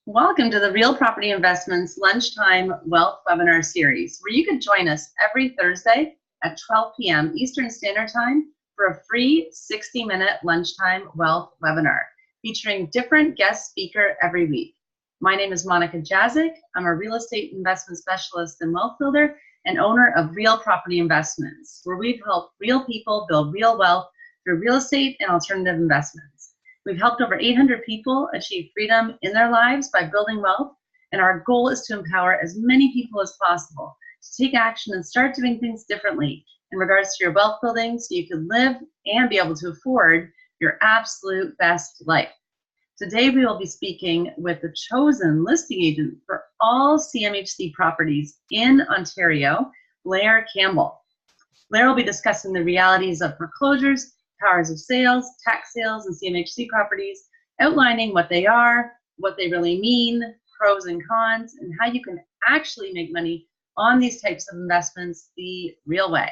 Welcome to the Real Property Investments Lunchtime Wealth Webinar Series, where you can join us every Thursday at 12 p.m. Eastern Standard Time for a free 60-minute lunchtime wealth webinar featuring different guest speaker every week. My name is Monica Jazik. I'm a real estate investment specialist and wealth builder and owner of Real Property Investments, where we've helped real people build real wealth through real estate and alternative investments. We've helped over 800 people achieve freedom in their lives by building wealth, and our goal is to empower as many people as possible to take action and start doing things differently in regards to your wealth building so you can live and be able to afford your absolute best life. Today we will be speaking with the chosen listing agent for all CMHC properties in Ontario, Blair Campbell. Blair will be discussing the realities of foreclosures, powers of sales, tax sales, and CMHC properties, outlining what they are, what they really mean, pros and cons, and how you can actually make money on these types of investments the real way.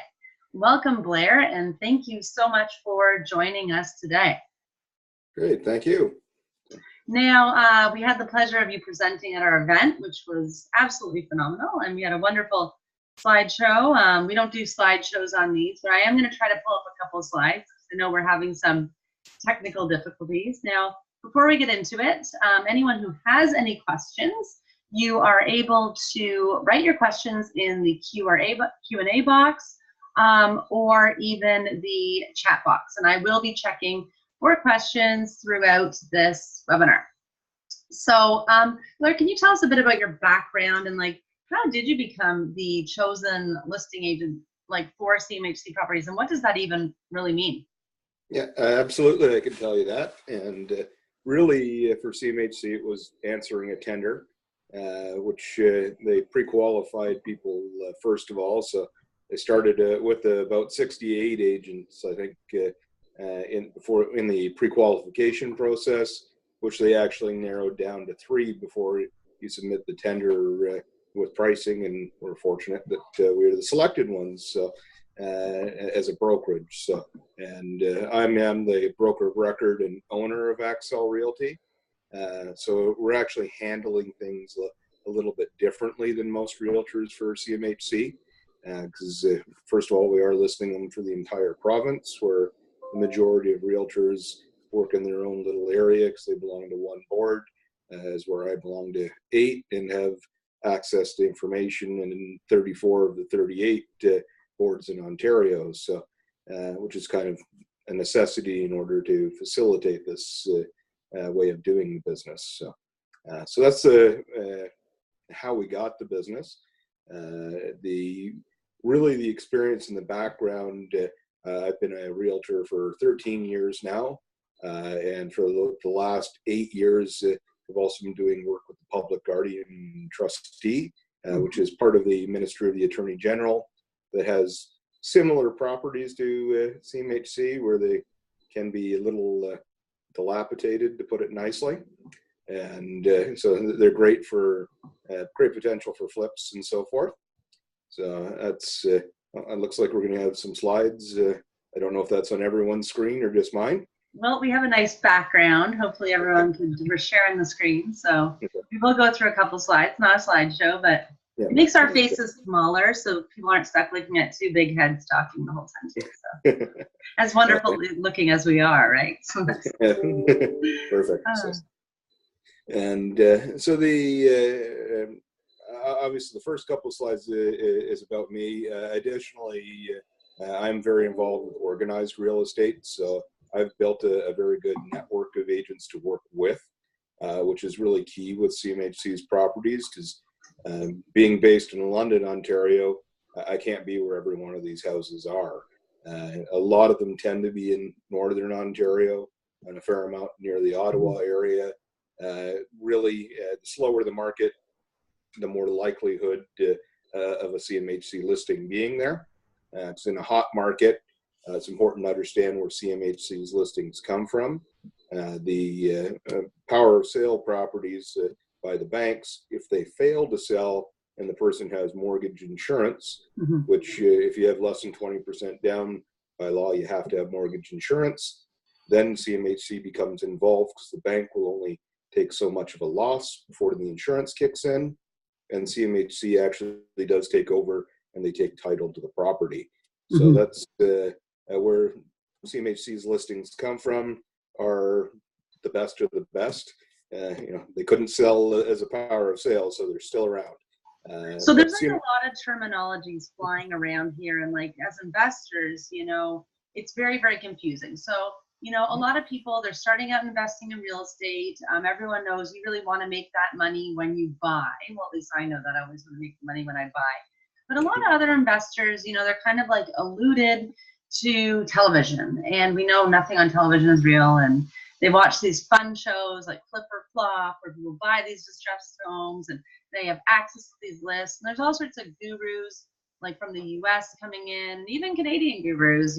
Welcome, Blair, and thank you so much for joining us today. Great, thank you. Now, we had the pleasure of you presenting at our event, which was absolutely phenomenal, and we had a wonderful slideshow. We don't do slideshows on these, but I am going to try to pull up a couple of slides. I know we're having some technical difficulties. Now, before we get into it, anyone who has any questions, you are able to write your questions in the Q&A box or even the chat box. And I will be checking for questions throughout this webinar. So, Blair, can you tell us a bit about your background and how did you become the chosen listing agent for CMHC properties, and what does that even really mean? Yeah, absolutely, I can tell you that. And really, for CMHC, it was answering a tender, which they pre-qualified people first of all. So they started with about 68 agents, I think, in the pre-qualification process, which they actually narrowed down to 3 before you submit the tender with pricing. And we're fortunate that we were the selected ones. So. As a brokerage. And I'm the broker of record and owner of Axel Realty. So we're actually handling things a little bit differently than most realtors for CMHC. Because first of all, we are listing them for the entire province, where the majority of realtors work in their own little area because they belong to one board, as where I belong to 8 and have access to information in 34 of the 38 boards in Ontario, so which is kind of a necessity in order to facilitate this way of doing the business. So that's how we got the business. The experience in the background. I've been a realtor for 13 years now, and for the last 8 years, I've also been doing work with the Public Guardian Trustee, which is part of the Ministry of the Attorney General, that has similar properties to CMHC, where they can be a little dilapidated, to put it nicely. And so they're great for great potential for flips and so forth. So that's it looks like we're going to have some slides. I don't know if that's on everyone's screen or just mine. Well, we have a nice background. Hopefully everyone we're sharing the screen. So we will go through a couple slides, not a slideshow, but it makes our faces smaller so people aren't stuck looking at 2 big heads talking the whole time too. So as wonderful looking as we are, right? So Perfect. And so the obviously the first couple of slides is about me. Additionally, I'm very involved with organized real estate, so I've built a very good network of agents to work with, which is really key with CMHC's properties, because being based in London, Ontario, I can't be where every one of these houses are. A lot of them tend to be in Northern Ontario, and a fair amount near the Ottawa area. Really, the slower the market, the more likelihood of a CMHC listing being there. It's in a hot market. It's important to understand where CMHC's listings come from. The power of sale properties by the banks, if they fail to sell and the person has mortgage insurance, which if you have less than 20% down, by law you have to have mortgage insurance, then CMHC becomes involved, because the bank will only take so much of a loss before the insurance kicks in, and CMHC actually does take over and they take title to the property. So that's where CMHC's listings come from, are the best of the best. They couldn't sell as a power of sale, so they're still around. So there's like a lot of terminologies flying around here, and like as investors, it's very, very confusing. So, a lot of people, they're starting out investing in real estate. Everyone knows you really want to make that money when you buy. Well, at least I know that I always want to make money when I buy. But a lot of other investors, they're kind of like alluded to television, and we know nothing on television is real. And they watch these fun shows like Flip or Flop, where people buy these distressed homes and they have access to these lists. And there's all sorts of gurus, like from the US coming in, even Canadian gurus,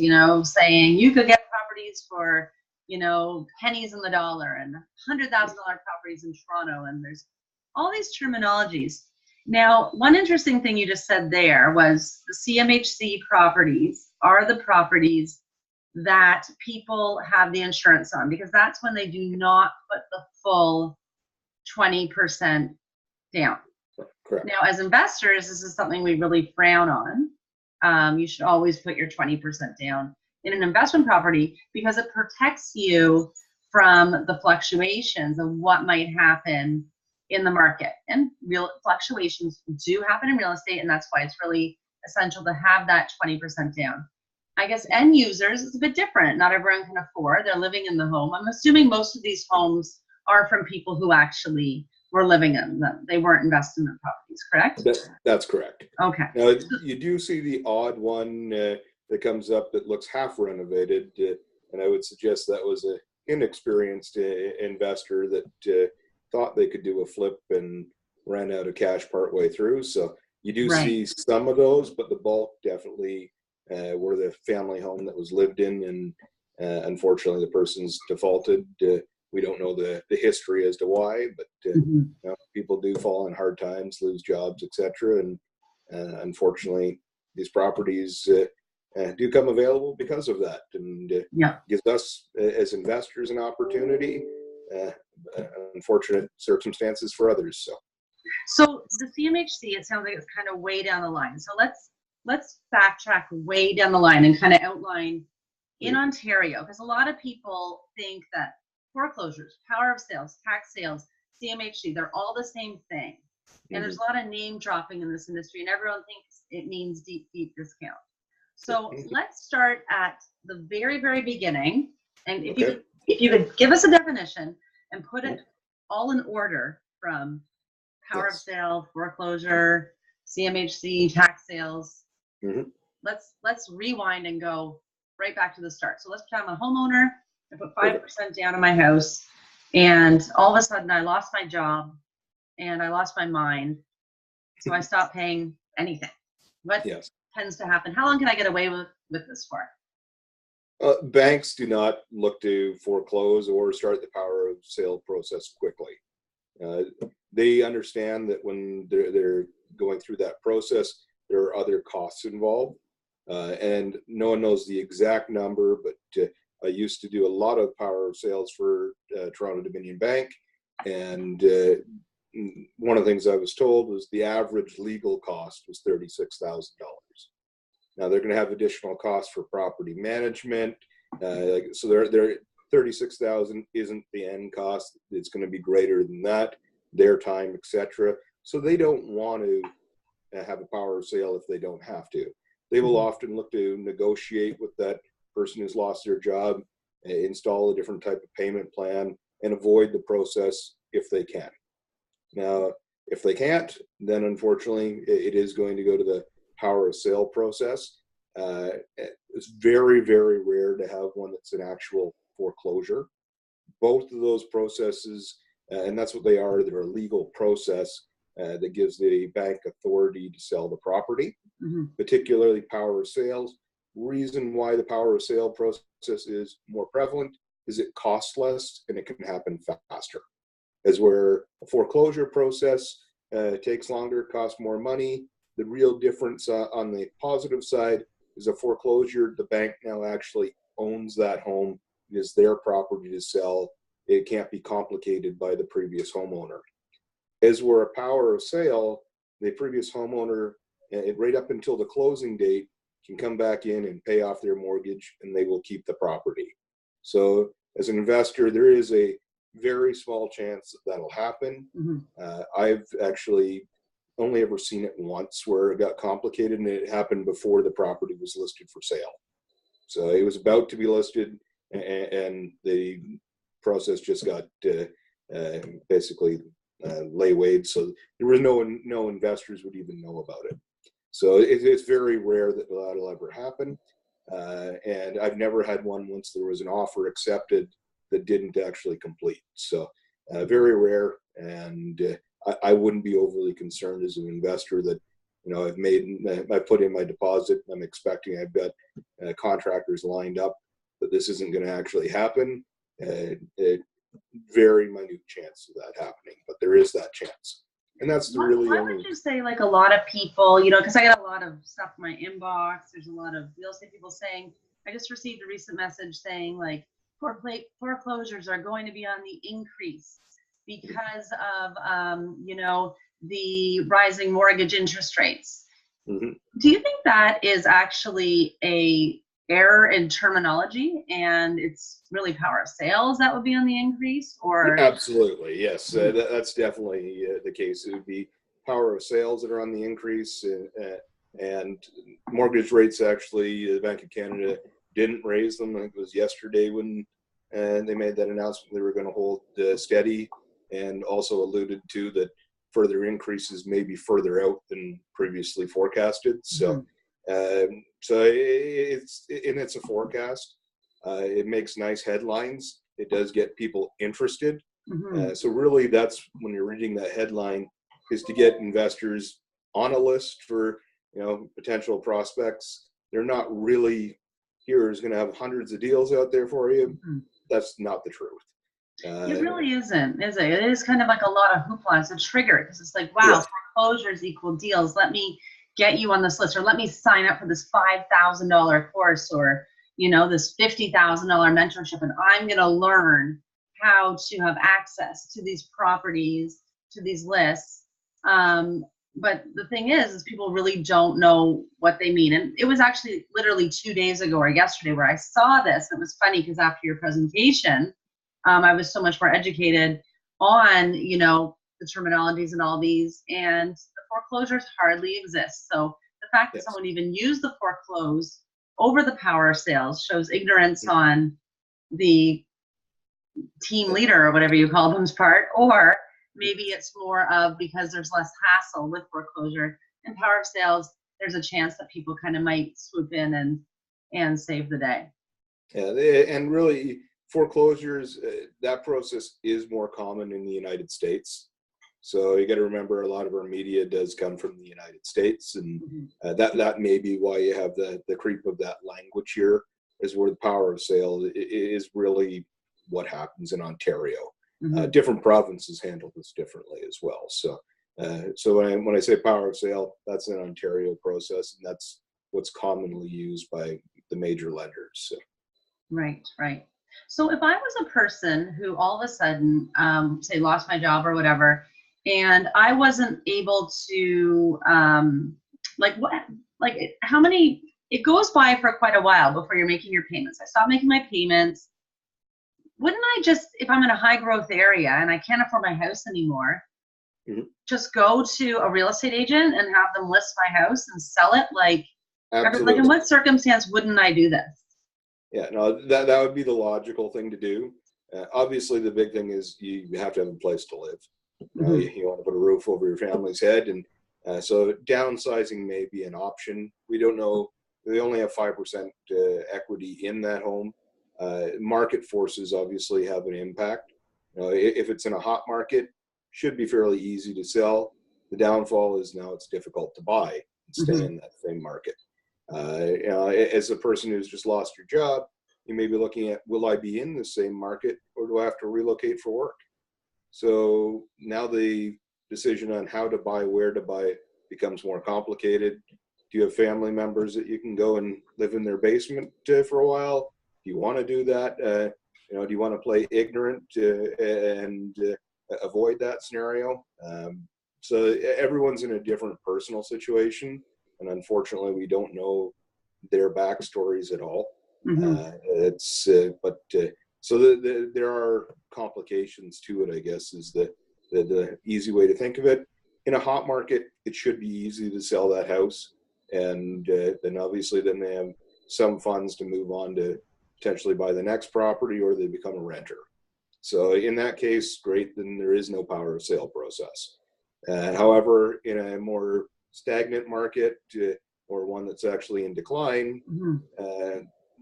saying you could get properties for, pennies in the dollar, and $100,000 properties in Toronto. And there's all these terminologies. Now, one interesting thing you just said there was the CMHC properties are the properties that people have the insurance on, because that's when they do not put the full 20% down. Correct. Now, as investors, this is something we really frown on. You should always put your 20% down in an investment property, because it protects you from the fluctuations of what might happen in the market. And real fluctuations do happen in real estate, and that's why it's really essential to have that 20% down. I guess end users is a bit different. Not everyone can afford. They're living in the home. I'm assuming most of these homes are from people who actually were living in them. They weren't investment properties, correct? That's correct. Okay. Now, you do see the odd one that comes up that looks half renovated, and I would suggest that was an inexperienced investor that thought they could do a flip and ran out of cash partway through. So you do see some of those, but the bulk definitely were the family home that was lived in, and unfortunately the person's defaulted. We don't know the history as to why, but people do fall in hard times, lose jobs, etc. And unfortunately, these properties do come available because of that, and gives us as investors an opportunity. Unfortunate circumstances for others. So the CMHC, it sounds like it's kind of way down the line. So let's backtrack way down the line and kind of outline in Ontario, because a lot of people think that foreclosures, power of sales, tax sales, CMHC, they're all the same thing. And there's a lot of name dropping in this industry, and everyone thinks it means deep, deep discount. So let's start at the very, very beginning. And if you could give us a definition and put it all in order from power of sale, foreclosure, CMHC, tax sales. Let's rewind and go right back to the start. So let's pretend I'm a homeowner. I put 5% down on my house, and all of a sudden I lost my job and I lost my mind. So I stopped paying anything. What tends to happen? How long can I get away with this for? Banks do not look to foreclose or start the power of sale process quickly. They understand that when they're going through that process, there are other costs involved, and no one knows the exact number, but I used to do a lot of power of sales for Toronto Dominion Bank, and one of the things I was told was the average legal cost was $36,000. Now they're going to have additional costs for property management, so their $36,000 isn't the end cost. It's going to be greater than that, their time, etc. So they don't want to have a power of sale if they don't have to. They will often look to negotiate with that person who's lost their job, install a different type of payment plan, and avoid the process if they can. Now, if they can't, then unfortunately it is going to go to the power of sale process. It's very, very rare to have one that's an actual foreclosure. Both of those processes, and that's what they are, they're a legal process that gives the bank authority to sell the property, particularly power of sales. Reason why the power of sale process is more prevalent is it costs less and it can happen faster. As where a foreclosure process takes longer, costs more money. The real difference on the positive side is a foreclosure, the bank now actually owns that home. It is their property to sell. it can't be complicated by the previous homeowner. As we're a power of sale, the previous homeowner, right up until the closing date, can come back in and pay off their mortgage, and they will keep the property. So as an investor, there is a very small chance that that'll happen. I've actually only ever seen it once where it got complicated, and it happened before the property was listed for sale. So it was about to be listed, and the process just got basically laywayed. So there was no investors would even know about it. So it's very rare that that'll ever happen. And I've never had one once there was an offer accepted that didn't actually complete. So very rare. And I wouldn't be overly concerned as an investor that, I put in my deposit. I'm expecting I've got contractors lined up, but this isn't going to actually happen. Very minute chance of that happening, but there is that chance. And that's really why would you say, like, a lot of people, because I get a lot of stuff in my inbox. There's a lot of real estate people saying, I just received a recent message saying, like, foreclosures are going to be on the increase because of, the rising mortgage interest rates. Do you think that is actually a error in terminology, and it's really power of sales that would be on the increase? Or absolutely, yes, that's definitely the case. It would be power of sales that are on the increase, and mortgage rates. Actually, the Bank of Canada didn't raise them. I think it was yesterday when they made that announcement they were going to hold steady, and also alluded to that further increases may be further out than previously forecasted. So so it's a forecast. It makes nice headlines. It does get people interested. So really, that's when you're reading that headline, is to get investors on a list for potential prospects. They're not really is going to have hundreds of deals out there for you. That's not the truth. It really isn't, is it? It is kind of like a lot of hoopla. It's a trigger because it's like, wow, foreclosures equal deals. Let me get you on this list, or let me sign up for this $5,000 course, or this $50,000 mentorship, and I'm going to learn how to have access to these properties, to these lists. But the thing is people really don't know what they mean. And it was actually literally 2 days ago or yesterday where I saw this. It was funny because after your presentation, I was so much more educated on, the terminologies and all these, and the foreclosures hardly exist. So the fact that someone even used the foreclose over the power of sales shows ignorance on the team leader or whatever you call them's part, or maybe it's more of because there's less hassle with foreclosure and power of sales. There's a chance that people kind of might swoop in and save the day. Yeah, and really foreclosures, that process is more common in the United States. So you got to remember, a lot of our media does come from the United States, and that may be why you have the creep of that language here, is where the power of sale is really what happens in Ontario. Different provinces handle this differently as well. So when I say power of sale, that's an Ontario process, and that's what's commonly used by the major lenders. So. Right. So if I was a person who all of a sudden, say, lost my job or whatever, and I wasn't able to, it goes by for quite a while before you're making your payments. I stopped making my payments. Wouldn't I just, if I'm in a high growth area and I can't afford my house anymore, just go to a real estate agent and have them list my house and sell it? Like in what circumstance wouldn't I do this? Yeah, no, that would be the logical thing to do. Obviously, the big thing is you have to have a place to live. You want to put a roof over your family's head, and so downsizing may be an option. We don't know. They only have 5% equity in that home. Market forces obviously have an impact. If it's in a hot market, should be fairly easy to sell. The downfall is now it's difficult to buy and stay in that same market. As a person who's just lost your job, you may be looking at, will I be in the same market, or do I have to relocate for work? So now the decision on how to buy, where to buy it becomes more complicated. Do you have family members that you can go and live in their basement for a while? Do you want to do that? do you want to play ignorant and avoid that scenario? So everyone's in a different personal situation, and unfortunately, we don't know their backstories at all. So there are complications to it, I guess, is the easy way to think of it. In a hot market, it should be easy to sell that house, and then obviously then they have some funds to move on to potentially buy the next property, or they become a renter. So in that case, great, then there is no power of sale process. However, in a more stagnant market or one that's actually in decline,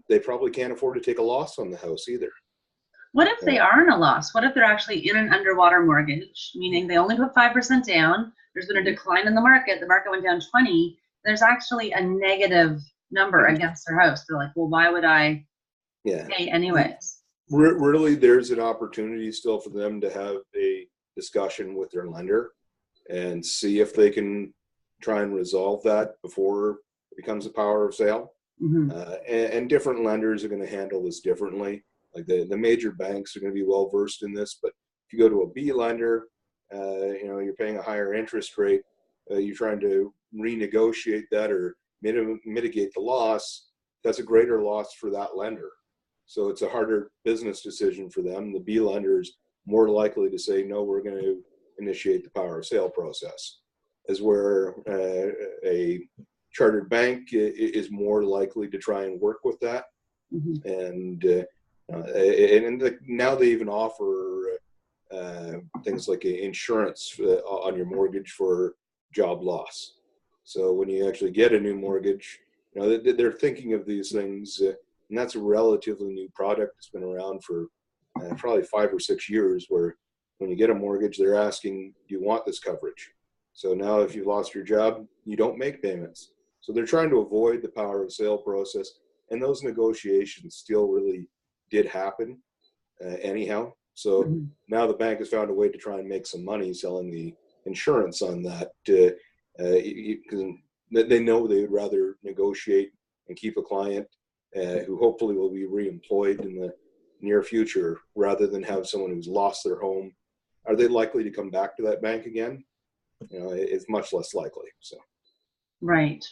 they probably can't afford to take a loss on the house either. What if they are in a loss? What if they're actually in an underwater mortgage, meaning they only put 5% down, there's been a decline in the market went down 20, there's actually a negative number against their house. They're like, well, why would I pay anyways? Really, there's an opportunity still for them to have a discussion with their lender and see if they can try and resolve that before it becomes a power of sale. And different lenders are going to handle this differently. Like the major banks are going to be well versed in this, but if you go to a B lender, you're paying a higher interest rate, you're trying to renegotiate that or mitigate the loss. That's a greater loss for that lender. So it's a harder business decision for them. The B lender is more likely to say, no, we're going to initiate the power of sale process, as where a chartered bank is more likely to try and work with that. And now they even offer things like insurance on your mortgage for job loss. So when you actually get a new mortgage, they're thinking of these things, and that's a relatively new product. It's been around for probably 5 or 6 years, where when you get a mortgage, they're asking, do you want this coverage? So now if you've lost your job, you don't make payments. So they're trying to avoid the power of sale process, and those negotiations still really did happen anyhow. So now the bank has found a way to try and make some money selling the insurance on that. They know they would rather negotiate and keep a client who hopefully will be reemployed in the near future, rather than have someone who's lost their home. Are they likely to come back to that bank again? It's much less likely. So. Right.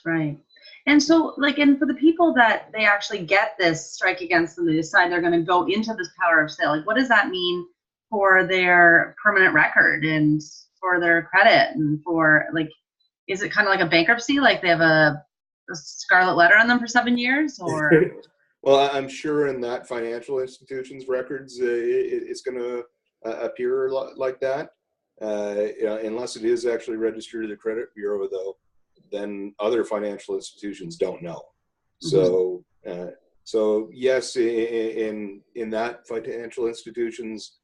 And so, and for the people that they actually get this strike against them, they decide they're going to go into this power of sale. Like, what does that mean for their permanent record and for their credit and for, is it kind of like a bankruptcy? Like they have a scarlet letter on them for 7 years, or? Well, I'm sure in that financial institution's records, it's going to appear like that. Unless it is actually registered to the credit bureau, though, then other financial institutions don't know. So yes, in that financial institution's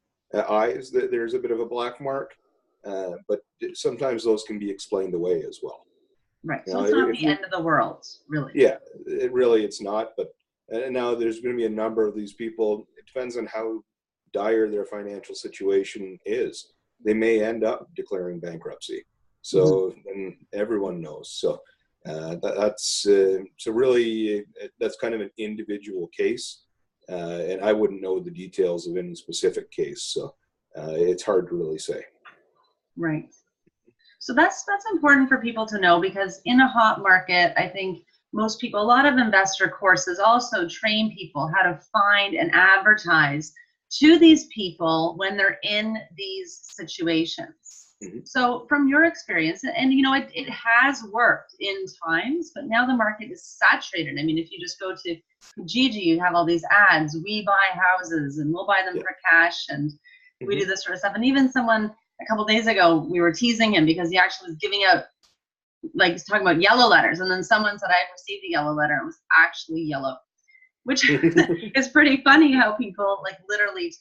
eyes, there's a bit of a black mark, but sometimes those can be explained away as well. Right. So it's not the end of the world, really. Yeah, it's not. But now there's going to be a number of these people. It depends on how dire their financial situation is. They may end up declaring bankruptcy. So then everyone knows. So that's really that's kind of an individual case, and I wouldn't know the details of any specific case. So it's hard to really say. Right. So that's important for people to know, because in a hot market, I think most people, a lot of investor courses also train people how to find and advertise to these people when they're in these situations. So from your experience, and it has worked in times, but now the market is saturated. I mean, if you just go to Kijiji, you have all these ads, we buy houses and we'll buy them for cash, and we do this sort of stuff. And even someone a couple days ago, we were teasing him because he actually was giving out, he's talking about yellow letters, and then someone said, I received a yellow letter, and it was actually yellow, which is pretty funny how people literally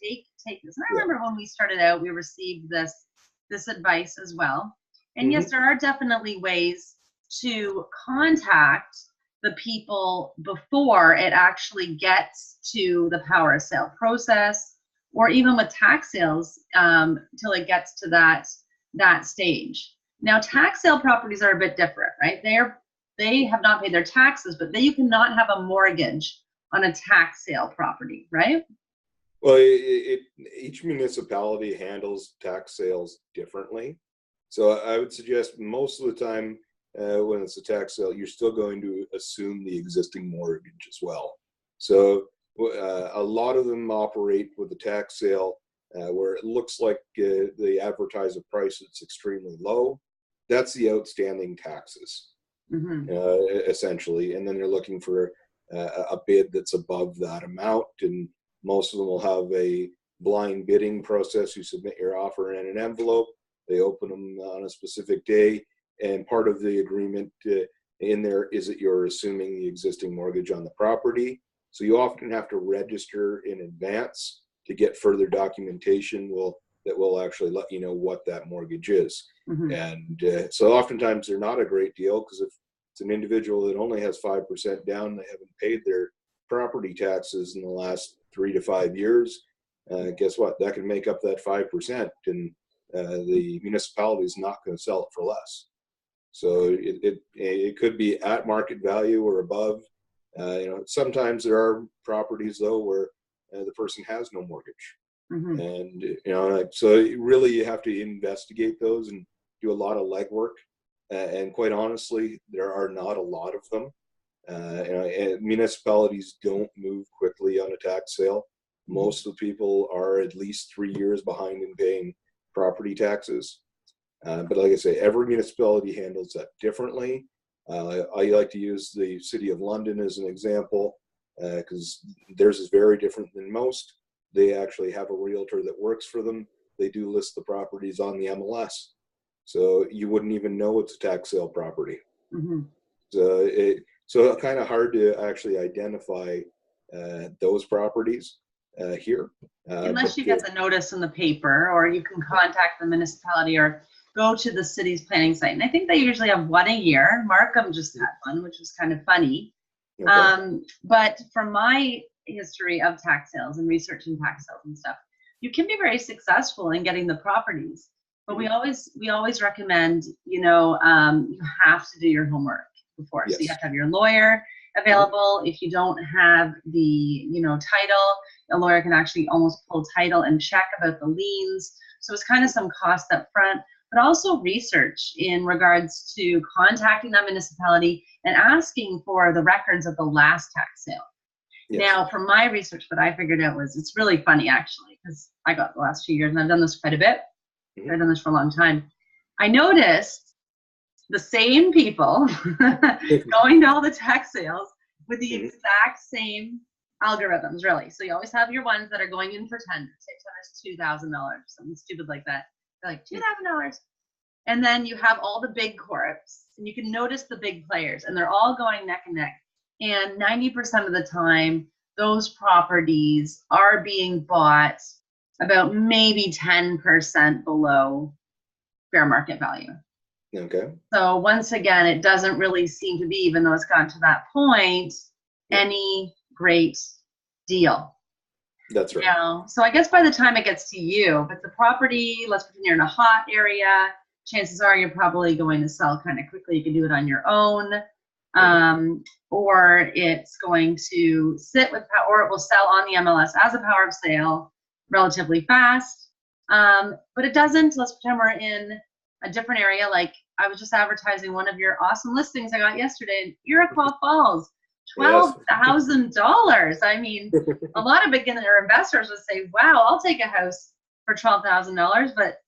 take this. And I remember when we started out, we received this advice as well. And yes, there are definitely ways to contact the people before it actually gets to the power of sale process, or even with tax sales till it gets to that stage. Now, tax sale properties are a bit different, right? They have not paid their taxes, but you cannot have a mortgage on a tax sale property, right? Well, each municipality handles tax sales differently. So I would suggest most of the time when it's a tax sale, you're still going to assume the existing mortgage as well. So a lot of them operate with a tax sale where it looks like they advertise a price that's extremely low. That's the outstanding taxes, essentially. And then they're looking for a bid that's above that amount. And most of them will have a blind bidding process. You submit your offer in an envelope. They open them on a specific day. And part of the agreement in there is that you're assuming the existing mortgage on the property. So you often have to register in advance to get further documentation that will actually let you know what that mortgage is. And so oftentimes they're not a great deal, because if it's an individual that only has 5% down, they haven't paid their property taxes in the last 3 to 5 years, guess what? That can make up that 5%, and the municipality is not going to sell it for less. So it could be at market value or above. Sometimes there are properties though where the person has no mortgage, and so really you have to investigate those and do a lot of legwork. And quite honestly, there are not a lot of them. And municipalities don't move quickly on a tax sale. Most of the people are at least 3 years behind in paying property taxes. But like I say, every municipality handles that differently. I like to use the City of London as an example, because theirs is very different than most. They actually have a realtor that works for them. They do list the properties on the MLS. So you wouldn't even know it's a tax sale property. So kind of hard to actually identify those properties here. Unless you get the notice in the paper, or you can contact the municipality or go to the city's planning site. And I think they usually have one a year. Markham just had one, which was kind of funny. Okay. But from my history of tax sales and researching tax sales and stuff, you can be very successful in getting the properties. But we always recommend, you have to do your homework before. Yes. So you have to have your lawyer available. If you don't have the, title, a lawyer can actually almost pull title and check about the liens. So it's kind of some cost up front, but also research in regards to contacting that municipality and asking for the records of the last tax sale. Yes. Now, from my research, what I figured out was, it's really funny actually, because I got the last few years and I've done this quite a bit. I've done this for a long time. I noticed the same people going to all the tax sales with the exact same algorithms, really. So you always have your ones that are going in for tender. Say $2,000, something stupid like that. They're like $2,000. And then you have all the big corps, and you can notice the big players, and they're all going neck and neck. And 90% of the time, those properties are being bought about maybe 10% below fair market value. Okay. So once again, it doesn't really seem to be, even though it's gotten to that point, any great deal. That's right. So I guess by the time it gets to you, if it's a property, let's pretend you're in a hot area, chances are you're probably going to sell kind of quickly. You can do it on your own. Or it's going to sit with, or it will sell on the MLS as a power of sale relatively fast. But it doesn't. Let's pretend we're in a different area. Like I was just advertising one of your awesome listings I got yesterday in Iroquois Falls, $12,000. I mean, a lot of beginner investors would say, wow, I'll take a house for $12,000, but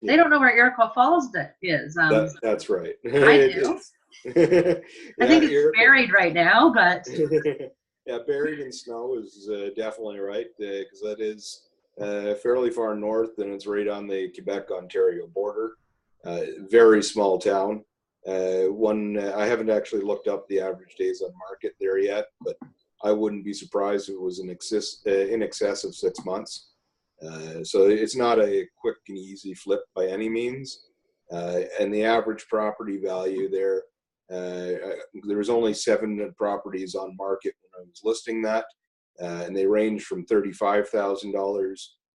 they don't know where Iroquois Falls is. That's right. I do. I think it's buried right now, but yeah, buried in snow is definitely right, because that is fairly far north, and it's right on the Quebec-Ontario border. Very small town. I haven't actually looked up the average days on market there yet, but I wouldn't be surprised if it was in excess of 6 months. So it's not a quick and easy flip by any means. And the average property value there, there was only 7 properties on market when I was listing that, and they range from $35,000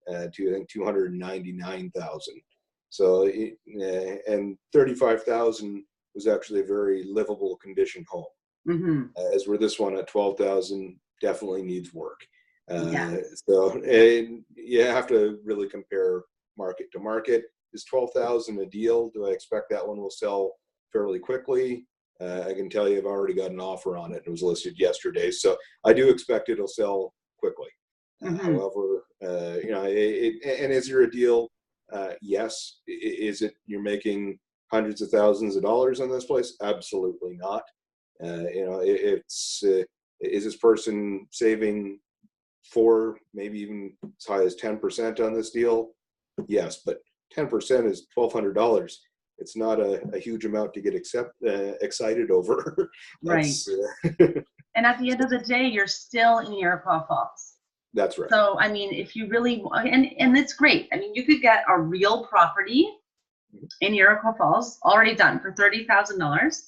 to I think $299,000. So and $35,000 was actually a very livable condition home. As where this one at $12,000 definitely needs work. Yeah. So and you have to really compare market to market. Is 12,000 a deal? Do I expect that one will sell fairly quickly? I can tell you I've already got an offer on it. It was listed yesterday, so I do expect it'll sell quickly. Hmm. However, and is there a deal? Yes. Is it you're making hundreds of thousands of dollars on this place? Absolutely not. It's is this person saving 4, maybe even as high as 10% on this deal? Yes, but 10% is $1,200. It's not a huge amount to get excited over. Right. That's And at the end of the day, you're still in Iroquois Falls. that's right. So, I mean, if you really, and it's great. I mean, you could get a real property in Iroquois Falls already done for $30,000. If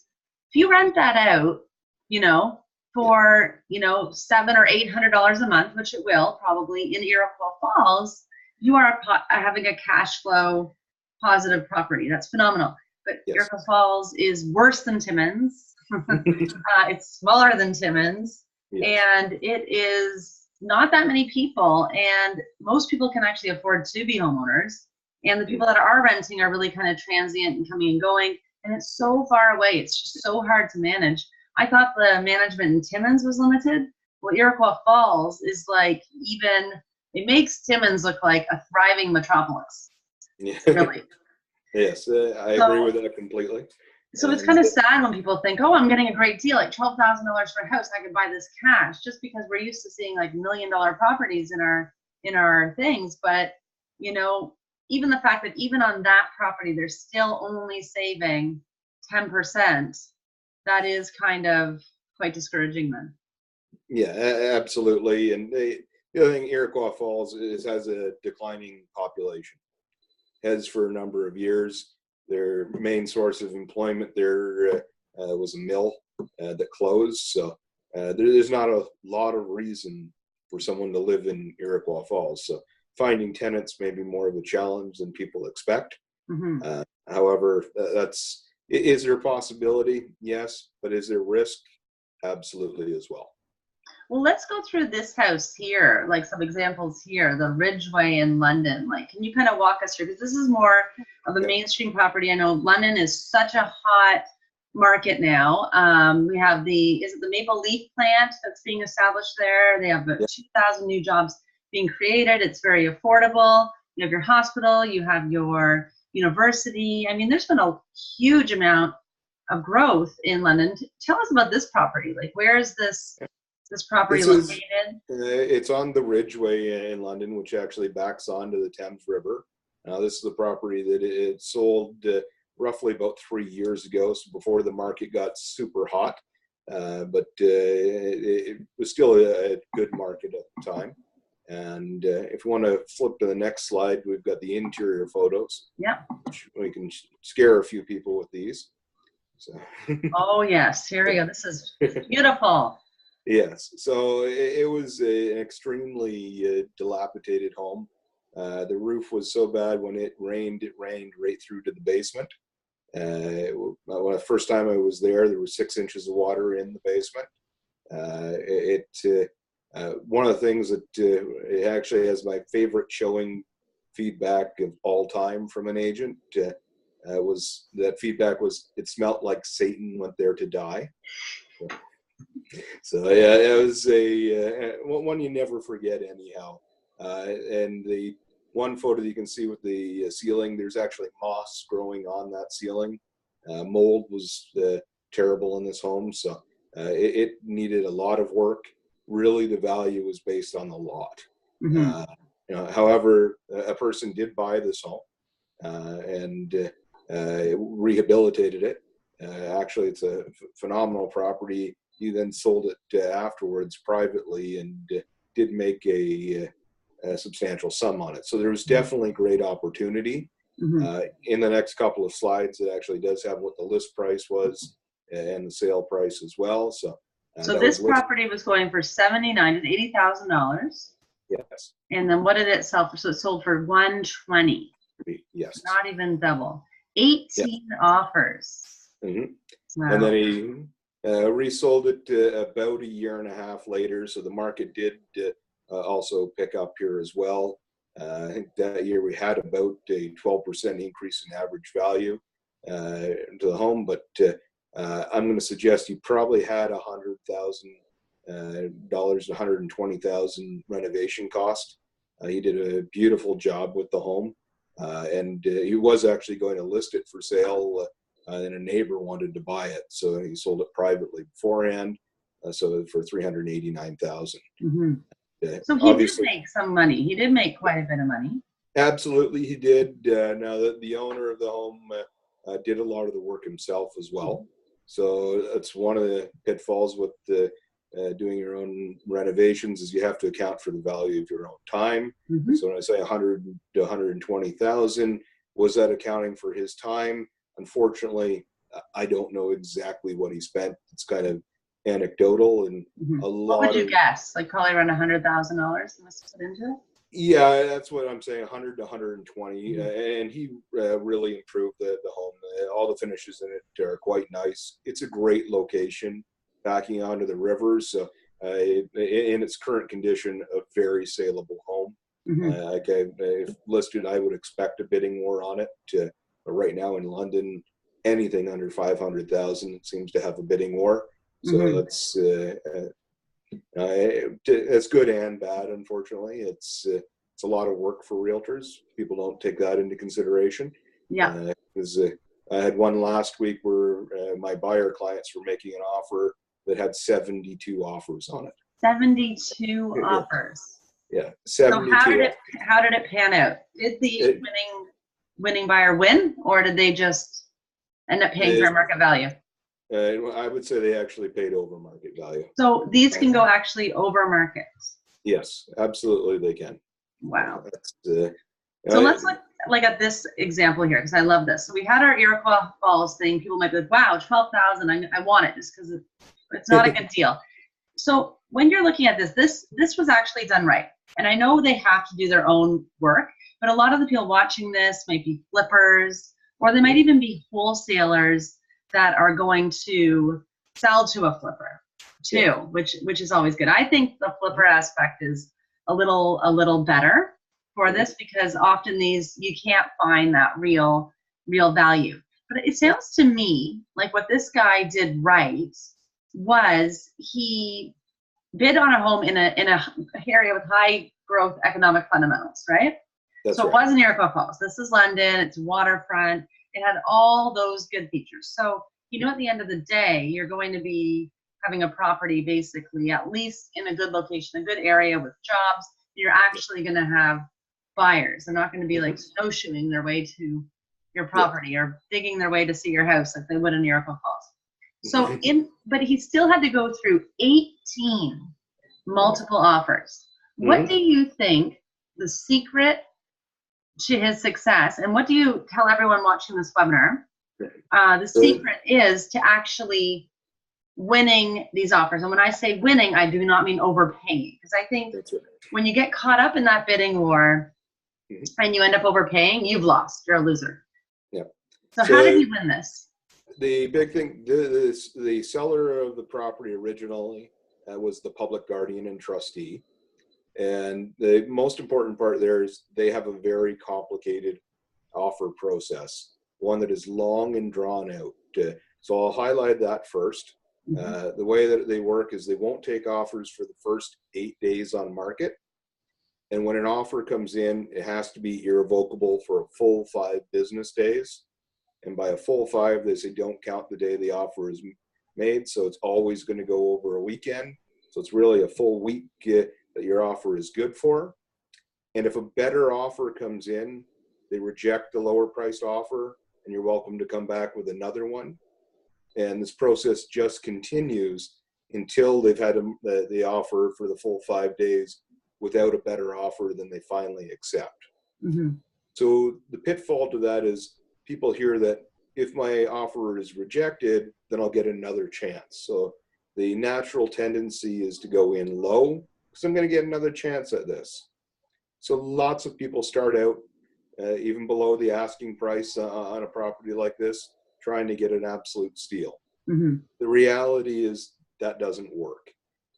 you rent that out, you know, Yeah. for, $700 or $800 a month, which it will probably in Iroquois Falls, you are having a cash flow positive property. That's phenomenal. But Yes. Iroquois Falls is worse than Timmins. It's smaller than Timmins, Yes. and it is not that many people, and most people can actually afford to be homeowners, and the people that are renting are really kind of transient and coming and going, and it's so far away. It's just so hard to manage. I thought the management in Timmins was limited. Well, Iroquois Falls is like, even it makes Timmins look like a thriving metropolis, Yeah. really. Yes, I agree So with that completely. So it's kind And of sad when people think, oh, I'm getting a great deal, like $12,000 for a house, I could buy this cash, just because we're used to seeing like $1 million properties in our things. But even the fact that even on that property, they're still only saving 10%, that is kind of quite discouraging then. yeah, absolutely. And the other thing, Iroquois Falls has a declining population. Has for a number of years. Their main source of employment there was a mill that closed. So there's not a lot of reason for someone to live in Iroquois Falls. So finding tenants may be more of a challenge than people expect. Hmm. However, is there a possibility? Yes. But is there risk? Absolutely as well. Well, let's go through this house here, like some examples here, the Ridgeway in London. Like, can you kind of walk us through? Because this is more of a Yeah. mainstream property. I know London is such a hot market now. We have is it the Maple Leaf plant that's being established there? They have about Yeah. 2,000 new jobs being created. It's very affordable. You have your hospital, you have your university. I mean, there's been a huge amount of growth in London. Tell us about this property. Like, where is this property This is located? it's on the Ridgeway in London, which actually backs onto the Thames River. Now, this is the property that it sold roughly about 3 years ago, so before the market got super hot. But it was still a good market at the time. And if you want to flip to the next slide, we've got the interior photos. Yeah. We can scare a few people with these. So. Oh, yes. Here we go. This is beautiful. Yes, so it was an extremely dilapidated home. The roof was so bad when it rained right through to the basement. When the first time I was there was 6 inches of water in the basement. One of the things that it actually has my favorite showing feedback of all time from an agent was that feedback was it smelled like Satan went there to die. So yeah, it was one you never forget anyhow. And the one photo you can see with the ceiling, there's actually moss growing on that ceiling. Mold was terrible in this home, so it needed a lot of work. Really, the value was based on the lot. Mm-hmm. However, a person did buy this home and rehabilitated it. Actually, it's a phenomenal property. He then sold it afterwards privately and did make a substantial sum on it. So there was definitely great opportunity. Mm-hmm. In the next couple of slides, it actually does have what the list price was and the sale price as well. So this property was going for $80,000. Yes. And then what did it sell for? So it sold for $120. Yes. Not even double. 18 offers. Mm-hmm. Wow. And then he resold it about a year and a half later. So the market did also pick up here as well. I think that year we had about a 12% increase in average value to the home, but I'm going to suggest you probably had $100,000, $120,000 renovation cost. He did a beautiful job with the home, and he was actually going to list it for sale, and a neighbor wanted to buy it, so he sold it privately beforehand. So for $389,000. Mm-hmm. So he did make some money. He did make quite a bit of money. Absolutely, he did. Now that the owner of the home did a lot of the work himself as well. So that's one of the pitfalls with doing your own renovations is you have to account for the value of your own time. Mm-hmm. So when I say 100 to 120,000, was that accounting for his time? Unfortunately, I don't know exactly what he spent. It's kind of anecdotal and mm-hmm. a lot. What would you guess? Like probably around $100,000 must put into it. Yeah, that's what I'm saying. 100 to 120, mm-hmm. And he really improved the home. All the finishes in it are quite nice. It's a great location, backing onto the rivers. So, in its current condition, a very saleable home. Mm-hmm. If listed, I would expect a bidding war on it. But right now in London, anything under 500,000 seems to have a bidding war. So mm-hmm. It's good and bad. Unfortunately, it's a lot of work for realtors. People don't take that into consideration. Yeah. Because I had one last week where my buyer clients were making an offer that had 72 offers on it. 72 offers. Yeah, 72. So how did it pan out? Did the winning buyer win, or did they just end up paying fair market value? I would say they actually paid over market value. So these can go actually over market. Yes, absolutely they can. Wow. So let's look at this example here, because I love this. So we had our Iroquois Falls thing. People might be like, wow, 12,000. I want it just because it's not a good deal. So when you're looking at this was actually done right. And I know they have to do their own work, but a lot of the people watching this might be flippers, or they might even be wholesalers that are going to sell to a flipper too, yeah. which is always good. I think the flipper aspect is a little better for this, because often you can't find that real value. But it sounds to me like what this guy did right was he bid on a home in a area with high growth economic fundamentals, right? That's so right. It wasn't Iroquois Falls. This is London. It's waterfront. It had all those good features. So, at the end of the day, you're going to be having a property basically at least in a good location, a good area with jobs. You're actually going to have buyers. They're not going to be like snowshoeing their way to your property or digging their way to see your house like they would in Iroquois Falls. So but he still had to go through 18 multiple offers. What do you think the secret to his success, and what do you tell everyone watching this webinar, the secret is to actually winning these offers? And when I say winning, I do not mean overpaying, because I think when you get caught up in that bidding war and you end up overpaying, you've lost. You're a loser. Yeah. So how did he win this? The big thing, the seller of the property originally was the public guardian and trustee. And the most important part there is they have a very complicated offer process, one that is long and drawn out. So I'll highlight that first. The way that they work is they won't take offers for the first 8 days on market. And when an offer comes in, it has to be irrevocable for a full 5 business days. And by a full 5, they say don't count the day the offer is made. So it's always going to go over a weekend. So it's really a full week that your offer is good for. And if a better offer comes in, they reject the lower priced offer, and you're welcome to come back with another one. And this process just continues until they've had the offer for the full 5 days without a better offer than they finally accept. So the pitfall to that is people hear that if my offer is rejected, then I'll get another chance. So the natural tendency is to go in low, because I'm going to get another chance at this. So lots of people start out even below the asking price on a property like this, trying to get an absolute steal. The reality is that doesn't work,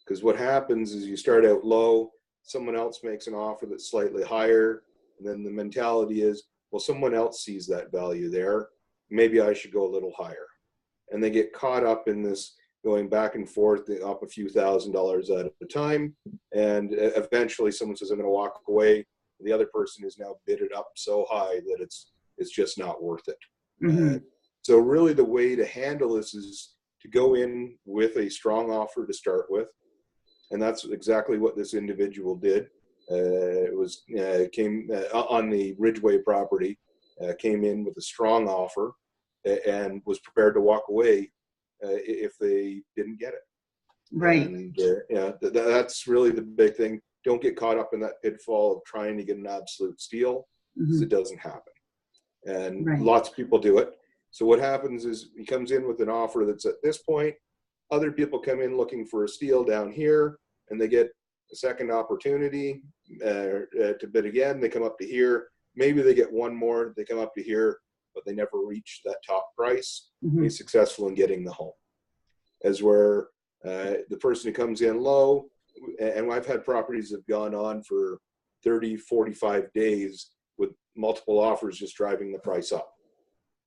because what happens is you start out low, someone else makes an offer that's slightly higher, and then the mentality is, well, someone else sees that value there. Maybe I should go a little higher. And they get caught up in this going back and forth up a few $1,000s at a time. And eventually someone says, I'm going to walk away. The other person is now bid it up so high that it's just not worth it. Mm-hmm. So really the way to handle this is to go in with a strong offer to start with. And that's exactly what this individual did. Came on the Ridgeway property, came in with a strong offer and was prepared to walk away if they didn't get it. Right. And that's really the big thing. Don't get caught up in that pitfall of trying to get an absolute steal, because it doesn't happen. And lots of people do it. So what happens is he comes in with an offer that's at this point. Other people come in looking for a steal down here, and they get a second opportunity to bid again. They come up to here. Maybe they get one more. They come up to here, but they never reach that top price. He's successful in getting the home. As where the person who comes in low, and I've had properties that have gone on for 30, 45 days with multiple offers just driving the price up.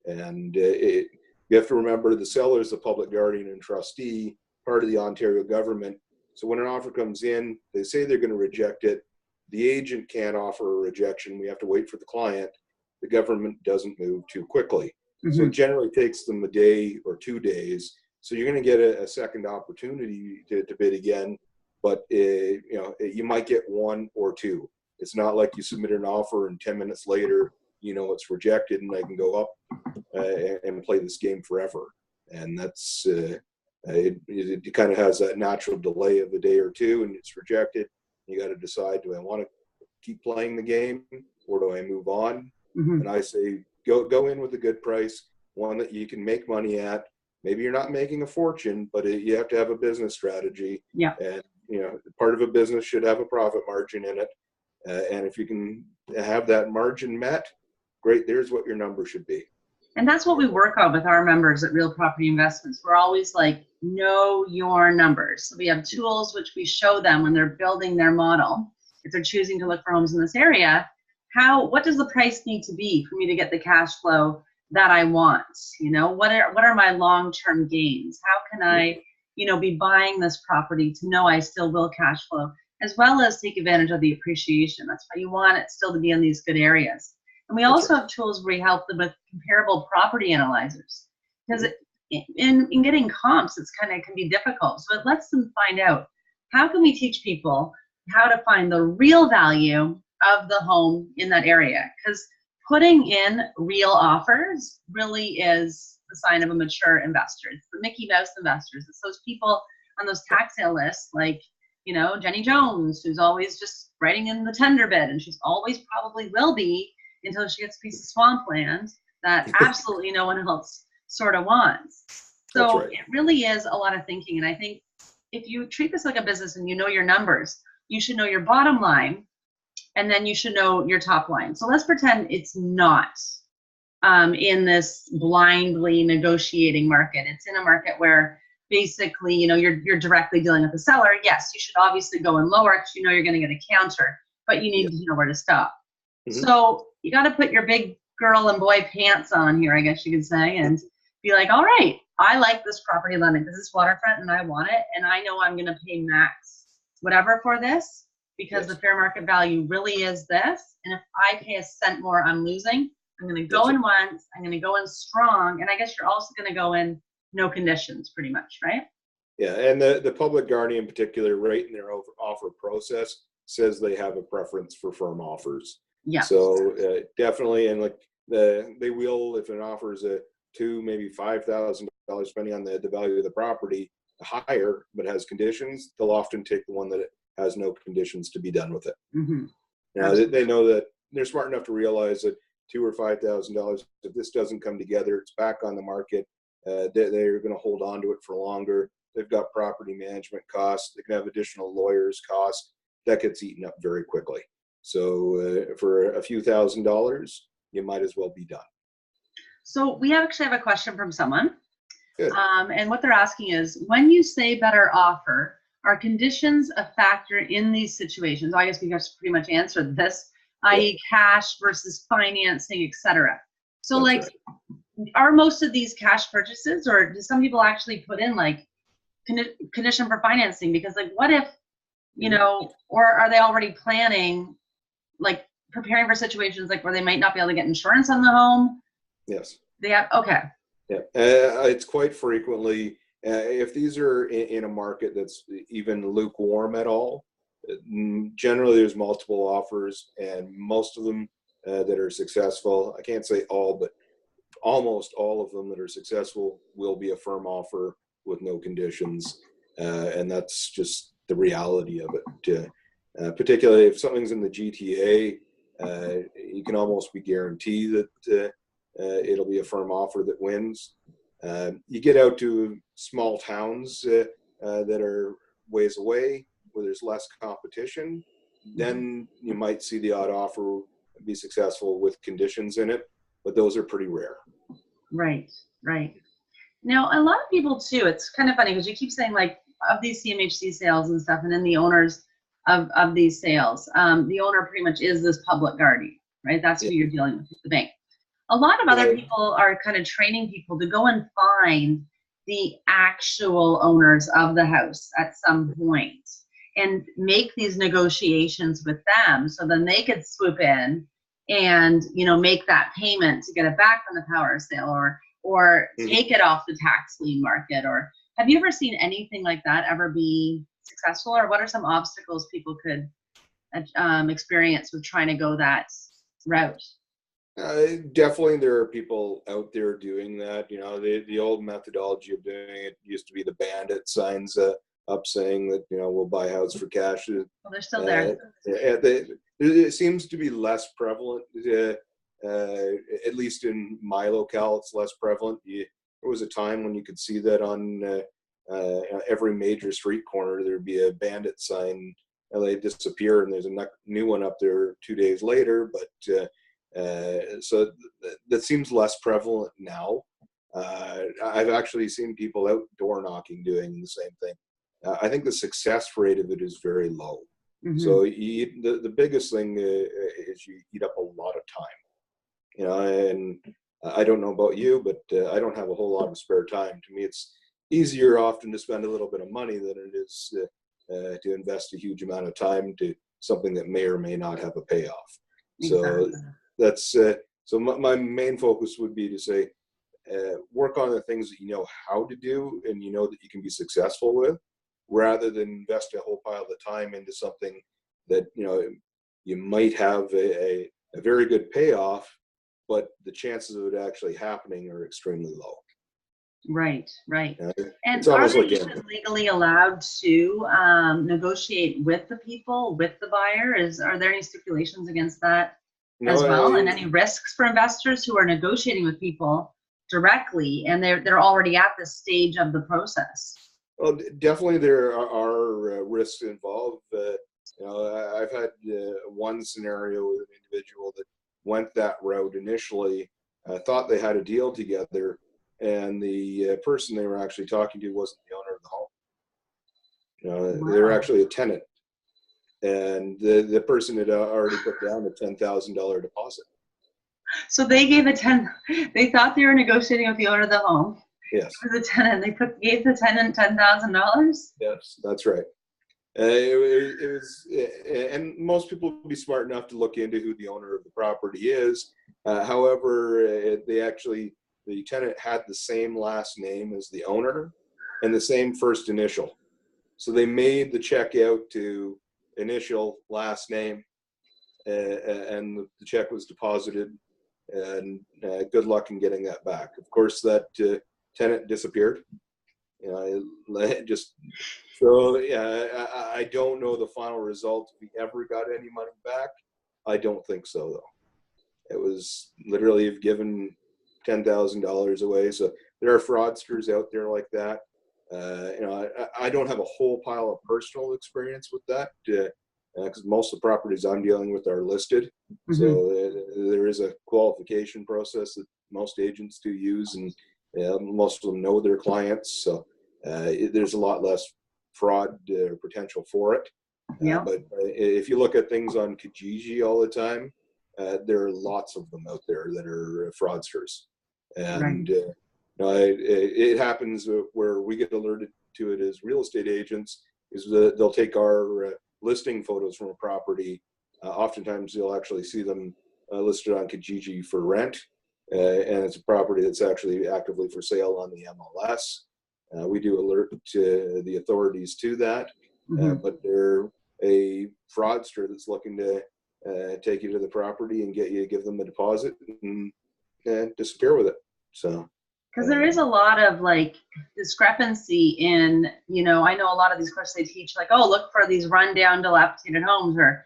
And you have to remember the seller is the public guardian and trustee, part of the Ontario government. So when an offer comes in, they say they're going to reject it. The agent can't offer a rejection. We have to wait for the client. The government doesn't move too quickly. So it generally takes them a day or 2 days. So you're going to get a second opportunity to bid again, but you might get one or two. It's not like you submit an offer and 10 minutes later, it's rejected and I can go up and play this game forever. And that's it kind of has that natural delay of a day or two, and it's rejected. You got to decide, do I want to keep playing the game or do I move on? And I say, go in with a good price, one that you can make money at. Maybe you're not making a fortune, but you have to have a business strategy. Yeah. And, part of a business should have a profit margin in it. And if you can have that margin met, great, there's what your number should be. And that's what we work on with our members at Real Property Investments. We're always like, know your numbers. So we have tools which we show them when they're building their model. If they're choosing to look for homes in this area, what does the price need to be for me to get the cash flow that I want? What are my long-term gains? How can I, be buying this property to know I still will cash flow, as well as take advantage of the appreciation? That's why you want it still to be in these good areas. And we also have tools where we help them with comparable property analyzers, because in getting comps, can be difficult. So it lets them find out, how can we teach people how to find the real value of the home in that area? Because putting in real offers really is the sign of a mature investor. It's the Mickey Mouse investors. It's those people on those tax sale lists, like, Jenny Jones, who's always just writing in the tender bid, and she's always probably will be until she gets a piece of swampland that absolutely no one else sort of wants. So it really is a lot of thinking. And I think if you treat this like a business and you know your numbers, you should know your bottom line, and then you should know your top line. So let's pretend it's not in this blindly negotiating market. It's in a market where basically, you're directly dealing with the seller. Yes, you should obviously go in lower because you're going to get a counter, but you need to know where to stop. So you got to put your big girl and boy pants on here, I guess you could say, and be like, all right, I like this property limit because it's waterfront and I want it, and I know I'm going to pay max whatever for this because the fair market value really is this. And if I pay a cent more, I'm losing. I'm going to go in once. I'm going to go in strong, and I guess you're also going to go in no conditions, pretty much, right? Yeah, and the public guardian in particular, right in their offer process, says they have a preference for firm offers. Yeah. So definitely, and they will, if an offer is $2,000, maybe $5,000, depending on the value of the property, higher but has conditions, they'll often take the one that has no conditions to be done with it. Now they know that they're smart enough to realize that $2,000 or $5,000, if this doesn't come together, it's back on the market. They're going to hold on to it for longer. They've got property management costs. They can have additional lawyers' costs. That gets eaten up very quickly. So for a few $1,000s, you might as well be done. So we actually have a question from someone. Good. And what they're asking is, when you say better offer, are conditions a factor in these situations? I guess we have pretty much answered this, i.e. cash versus financing, etc. So That's like, right. are most of these cash purchases, or do some people actually put in like condition for financing? Because like, what if, you know, or are they already planning, like preparing for situations like where they might not be able to get insurance on the home? Yes. They have, okay. Yeah. It's quite frequently, if these are in a market that's even lukewarm at all, generally there's multiple offers, and most of them that are successful, I can't say all, but almost all of them that are successful will be a firm offer with no conditions. And that's just the reality of it. Particularly if something's in the GTA, you can almost be guaranteed that it'll be a firm offer that wins. You get out to small towns that are ways away where there's less competition, then you might see the odd offer be successful with conditions in it, but those are pretty rare. Right, right. Now, a lot of people too, it's kind of funny because you keep saying like of these CMHC sales and stuff, and then the owners of these sales, the owner pretty much is this public guardian, right? That's Yeah. who you're dealing with, the bank. A lot of other people are kind of training people to go and find the actual owners of the house at some point and make these negotiations with them, so then they could swoop in and, you know, make that payment to get it back from the power sale, or take it off the tax lien market. Or have you ever seen anything like that ever be successful, or what are some obstacles people could experience with trying to go that route? Definitely, there are people out there doing that. You know, the old methodology of doing it used to be the bandit signs up saying that, you know, we'll buy a house for cash. Well, they're still there. It seems to be less prevalent, at least in my locale. It's less prevalent. There was a time when you could see that on every major street corner. There'd be a bandit sign, and they disappear, and there's a new one up there 2 days later. But so that seems less prevalent now. I've actually seen people out door knocking doing the same thing. I think the success rate of it is very low. So the biggest thing is you eat up a lot of time. You know, and I don't know about you, but I don't have a whole lot of spare time. To me, it's easier often to spend a little bit of money than it is to invest a huge amount of time to something that may or may not have a payoff. So that's so my main focus would be to say, work on the things that you know how to do and you know that you can be successful with, rather than invest a whole pile of time into something that, you know, you might have a very good payoff, but the chances of it actually happening are extremely low. Right, right. And it's are almost they like even legally allowed to negotiate with the people, with the buyer? Are there any stipulations against that as well? And any risks for investors who are negotiating with people directly and they're already at this stage of the process? Well, definitely there are risks involved. You know, I've had one scenario with an individual that went that route initially, thought they had a deal together, and the person they were actually talking to wasn't the owner of the home. You know, they were actually a tenant, and the person had already put down a $10,000 deposit. So they gave they thought they were negotiating with the owner of the home. Yes. For the tenant, gave the tenant $10,000. Yes, that's right. It was, and most people would be smart enough to look into who the owner of the property is. However, the tenant had the same last name as the owner and the same first initial. So they made the check out to initial, last name, and the check was deposited, and good luck in getting that back. Of course, that tenant disappeared. You know, just so yeah. I don't know the final result. If he ever got any money back, I don't think so though. It was literally given $10,000 away. So there are fraudsters out there like that. You know, I don't have a whole pile of personal experience with that because most of the properties I'm dealing with are listed. So there is a qualification process that most agents do use, and most of them know their clients. So there's a lot less fraud or potential for it. Yeah. But if you look at things on Kijiji all the time, there are lots of them out there that are fraudsters. And it happens where we get alerted to it as real estate agents, is that they'll take our listing photos from a property. Oftentimes you'll actually see them listed on Kijiji for rent, and it's a property that's actually actively for sale on the MLS. We do alert to the authorities to that, but they're a fraudster that's looking to take you to the property and get you to give them a deposit and disappear with it. So, because there is a lot of like discrepancy in, I know a lot of these courses they teach, like, oh, look for these rundown, dilapidated homes, or,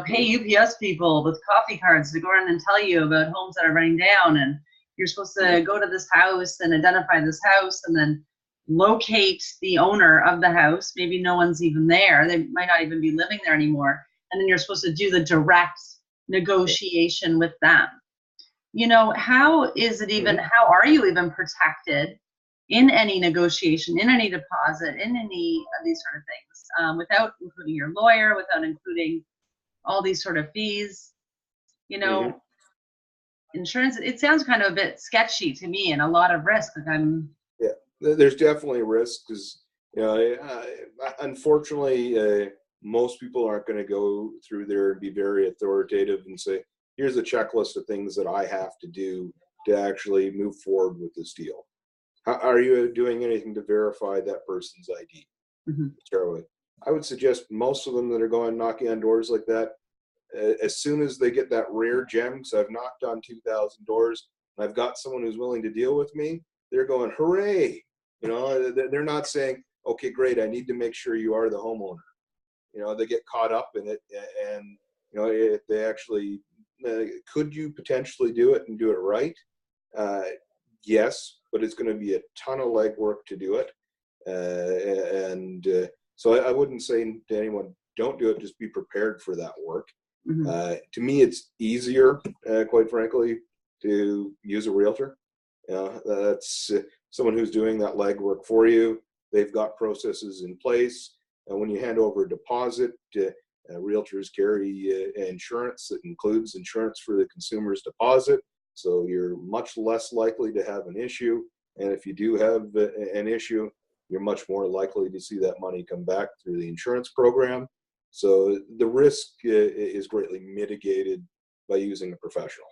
pay UPS people with coffee cards to go around and tell you about homes that are running down, and you're supposed to go to this house and identify this house and then locate the owner of the house. Maybe no one's even there. They might not even be living there anymore. And then you're supposed to do the direct negotiation with them. How is it even, how are you even protected in any negotiation, in any deposit, in any of these sort of things, without including your lawyer, without including all these sort of fees? Insurance, it sounds kind of a bit sketchy to me, and a lot of risk. Like there's definitely risk, because unfortunately most people aren't going to go through there and be very authoritative and say, here's a checklist of things that I have to do to actually move forward with this deal. Are you doing anything to verify that person's ID? Start with. I would suggest most of them that are going knocking on doors like that, as soon as they get that rare gem, because I've knocked on 2,000 doors and I've got someone who's willing to deal with me, they're going, hooray. They're not saying, okay, great, I need to make sure you are the homeowner. They get caught up in it, and if they actually, could you potentially do it and do it right? Yes, but it's going to be a ton of legwork to do it. So I wouldn't say to anyone, don't do it, just be prepared for that work. To me, it's easier, quite frankly, to use a realtor. That's someone who's doing that legwork for you. They've got processes in place. And when you hand over a deposit, realtors carry insurance that includes insurance for the consumer's deposit. So you're much less likely to have an issue. And if you do have an issue, you're much more likely to see that money come back through the insurance program. So the risk is greatly mitigated by using a professional.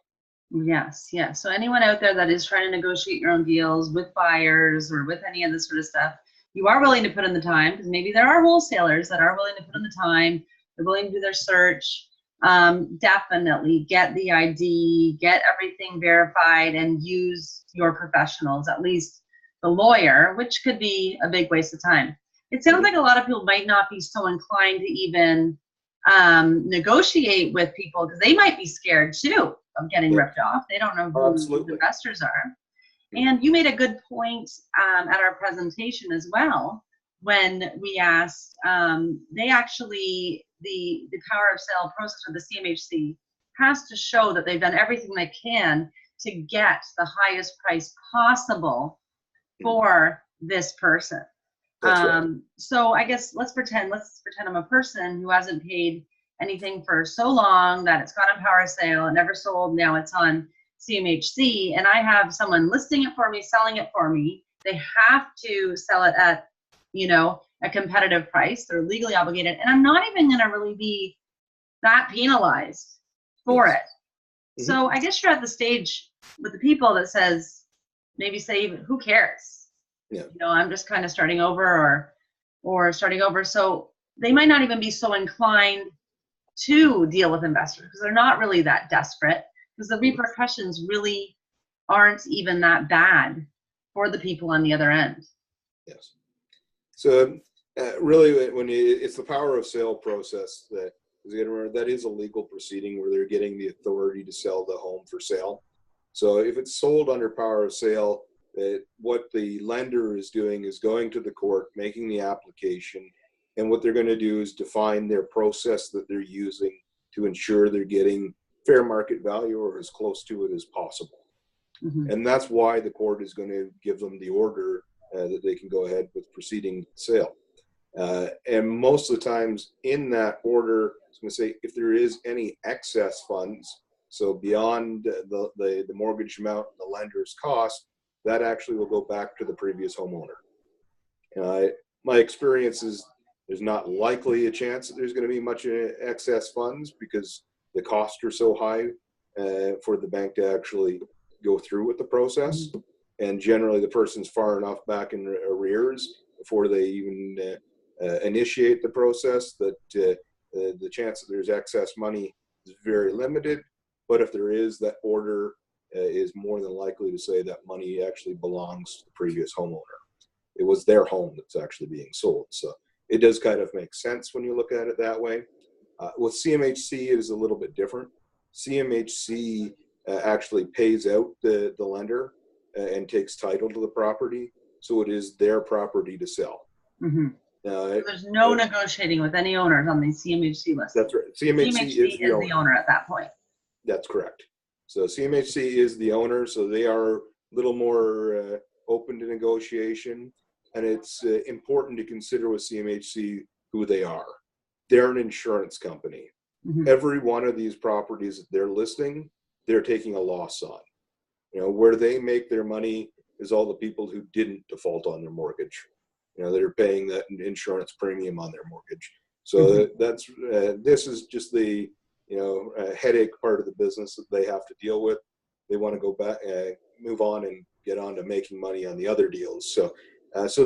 Yes. So anyone out there that is trying to negotiate your own deals with buyers or with any of this sort of stuff, you are willing to put in the time, because maybe there are wholesalers that are willing to put in the time, they're willing to do their search. Definitely get the ID, get everything verified, and use your professionals, at least the lawyer, which could be a big waste of time. It sounds like a lot of people might not be so inclined to even negotiate with people, because they might be scared too of getting ripped off. They don't know who the investors are. And you made a good point at our presentation as well, when we asked, they actually, the power of sale process, or the CMHC, has to show that they've done everything they can to get the highest price possible for this person. So I guess let's pretend I'm a person who hasn't paid anything for so long that it's got on power sale and never sold. Now it's on CMHC, and I have someone listing it for me, selling it for me. They have to sell it at, a competitive price. They're legally obligated, and I'm not even going to really be that penalized for it. So I guess you're at the stage with the people that says, maybe say, who cares? I'm just kind of starting over or starting over. So they might not even be so inclined to deal with investors, because they're not really that desperate, because the repercussions really aren't even that bad for the people on the other end. Yes. So really, it's the power of sale process that is a legal proceeding where they're getting the authority to sell the home for sale. So if it's sold under power of sale, what the lender is doing is going to the court, making the application, and what they're going to do is define their process that they're using to ensure they're getting fair market value, or as close to it as possible. And that's why the court is going to give them the order that they can go ahead with proceeding sale. And most of the times in that order, I was going to say, if there is any excess funds, so beyond the mortgage amount, the lender's cost, that actually will go back to the previous homeowner. My experience is there's not likely a chance that there's going to be much excess funds because the costs are so high for the bank to actually go through with the process. And generally the person's far enough back in arrears before they even initiate the process that the chance that there's excess money is very limited. But if there is, that order is more than likely to say that money actually belongs to the previous homeowner. It was their home that's actually being sold. So it does kind of make sense when you look at it that way. With CMHC, it is a little bit different. CMHC actually pays out the lender and takes title to the property. So it is their property to sell. Mm-hmm. So there's no negotiating with any owners on the CMHC list. That's right. CMHC is the owner at that point. That's correct. So CMHC is the owner, so they are a little more open to negotiation. And it's important to consider with CMHC who they are. They're an insurance company. Mm-hmm. Every one of these properties that they're listing, they're taking a loss on. You know, where they make their money is all the people who didn't default on their mortgage. You know, that are paying that insurance premium on their mortgage. So mm-hmm. That's this is just the headache part of the business that they have to deal with. They want to go back, move on, and get on to making money on the other deals. So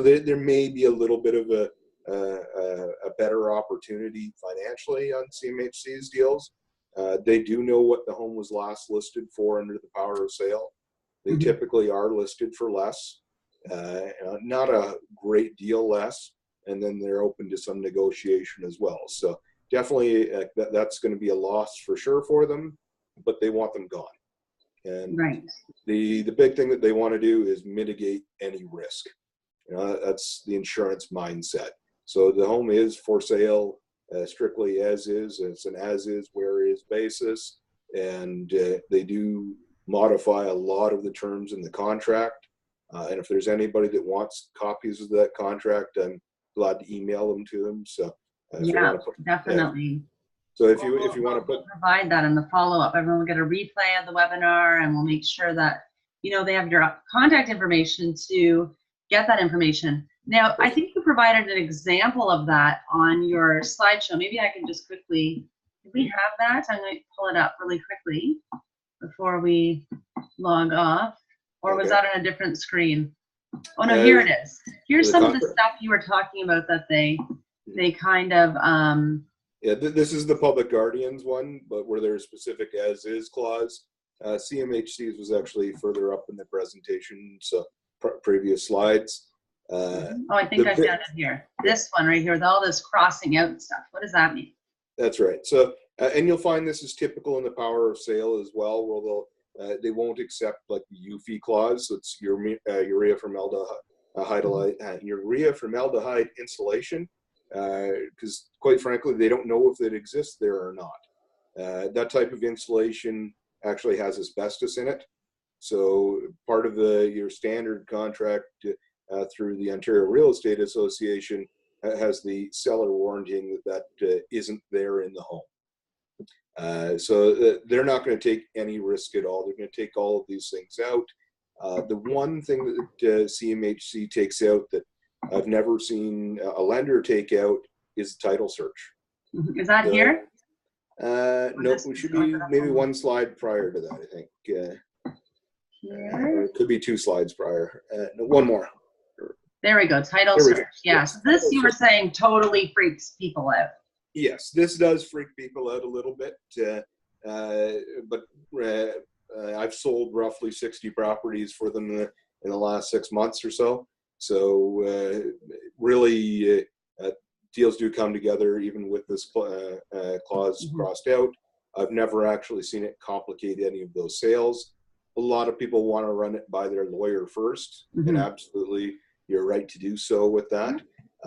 there may be a little bit of a better opportunity financially on CMHC's deals. They do know what the home was last listed for under the power of sale. They mm-hmm. typically are listed for less, not a great deal less, and then they're open to some negotiation as well. So definitely that's going to be a loss for sure for them, but they want them gone. And right. The big thing that they want to do is mitigate any risk. That's the insurance mindset. So the home is for sale strictly as is. It's an as is, where is basis. And they do modify a lot of the terms in the contract. And if there's anybody that wants copies of that contract, I'm glad to email them to them. So yeah, definitely. So if you want to provide that in the follow-up, everyone will get a replay of the webinar, and we'll make sure that they have your contact information to get that information. Now, I think you provided an example of that on your slideshow. Maybe I can just quickly, do we have that? I'm going to pull it up really quickly before we log off. Or was that on a different screen? Oh no, here it is. Here's some of the stuff you were talking about that they kind of yeah, this is the public guardians one, but where there's specific as is clause. CMHC's was actually further up in the presentation, so previous slides. I think I found it here. This one right here with all this crossing out stuff. What does that mean? That's right. So and you'll find this is typical in the power of sale as well, where they won't accept like the UFI clause. So it's urea formaldehyde insulation, because quite frankly, they don't know if it exists there or not. That type of insulation actually has asbestos in it. So part of your standard contract through the Ontario Real Estate Association has the seller warranting that isn't there in the home. So they're not going to take any risk at all. They're going to take all of these things out. The one thing that CMHC takes out that I've never seen a lender take out is the title search. Is that here? No, we should be maybe one slide prior to that, I think. It could be 2 slides prior. No, one more. There we go. Title search. Yeah. So this, you were saying, totally freaks people out. Yes, this does freak people out a little bit. But I've sold roughly 60 properties for them in the last 6 months or so. So really, deals do come together even with this clause crossed out. I've never actually seen it complicate any of those sales. A lot of people want to run it by their lawyer first, and absolutely you're right to do so with that.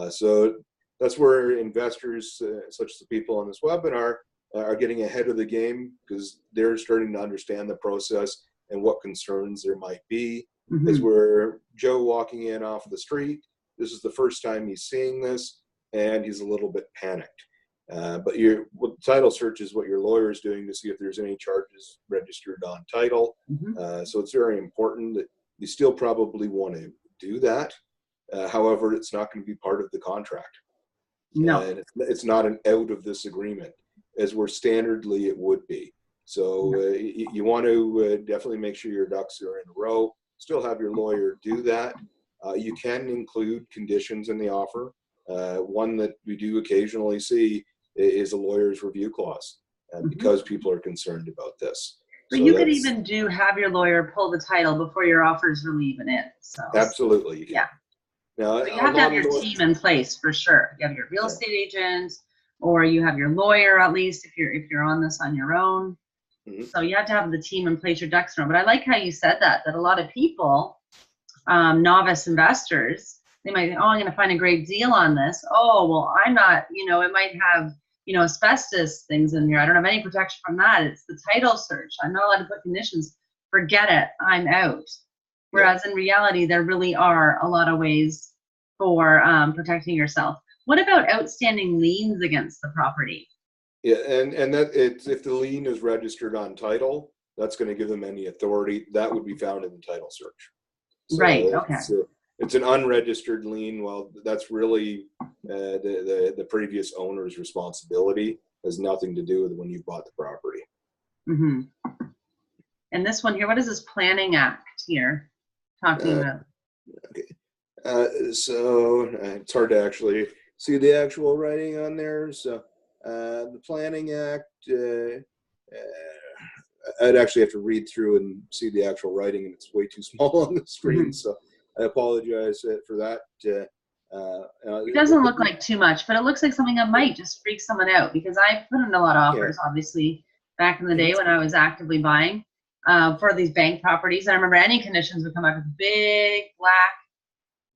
So that's where investors, such as the people on this webinar, are getting ahead of the game, because they're starting to understand the process and what concerns there might be. As we're Joe walking in off the street, this is the first time he's seeing this. and he's a little bit panicked. But what the title search is what your lawyer is doing to see if there's any charges registered on title. So it's very important that you still probably want to do that. However, it's not going to be part of the contract. No. And it's not an out of this agreement, as where standardly it would be. So you want to definitely make sure your ducks are in a row. Still have your lawyer do that. You can include conditions in the offer. One that we do occasionally see is a lawyer's review clause because people are concerned about this. But so you could even have your lawyer pull the title before your offer's really even in. So absolutely, you can. Yeah. Now, but you have to have your team in place for sure. You have your real estate agent, or you have your lawyer at least if you're on this on your own. So you have to have the team in place, your ducks in a row. But I like how you said that a lot of people, novice investors, they might think, oh, I'm going to find a great deal on this. Oh, well, I'm not, it might have, asbestos things in here. I don't have any protection from that. It's the title search. I'm not allowed to put conditions. Forget it. I'm out. Whereas in reality, there really are a lot of ways for protecting yourself. What about outstanding liens against the property? Yeah, and that if the lien is registered on title, that's going to give them any authority. That would be found in the title search. So right. Okay. It's an unregistered lien. Well, that's really the previous owner's responsibility. It has nothing to do with when you bought the property. And this one here, what is this planning act here talking about? Okay. So it's hard to actually see the actual writing on there. So the Planning Act, I'd actually have to read through and see the actual writing, and it's way too small on the screen. So I apologize for that. It doesn't look like too much, but it looks like something that might just freak someone out, because I put in a lot of offers, obviously, back in the day when I was actively buying for these bank properties. I remember any conditions would come up with a big black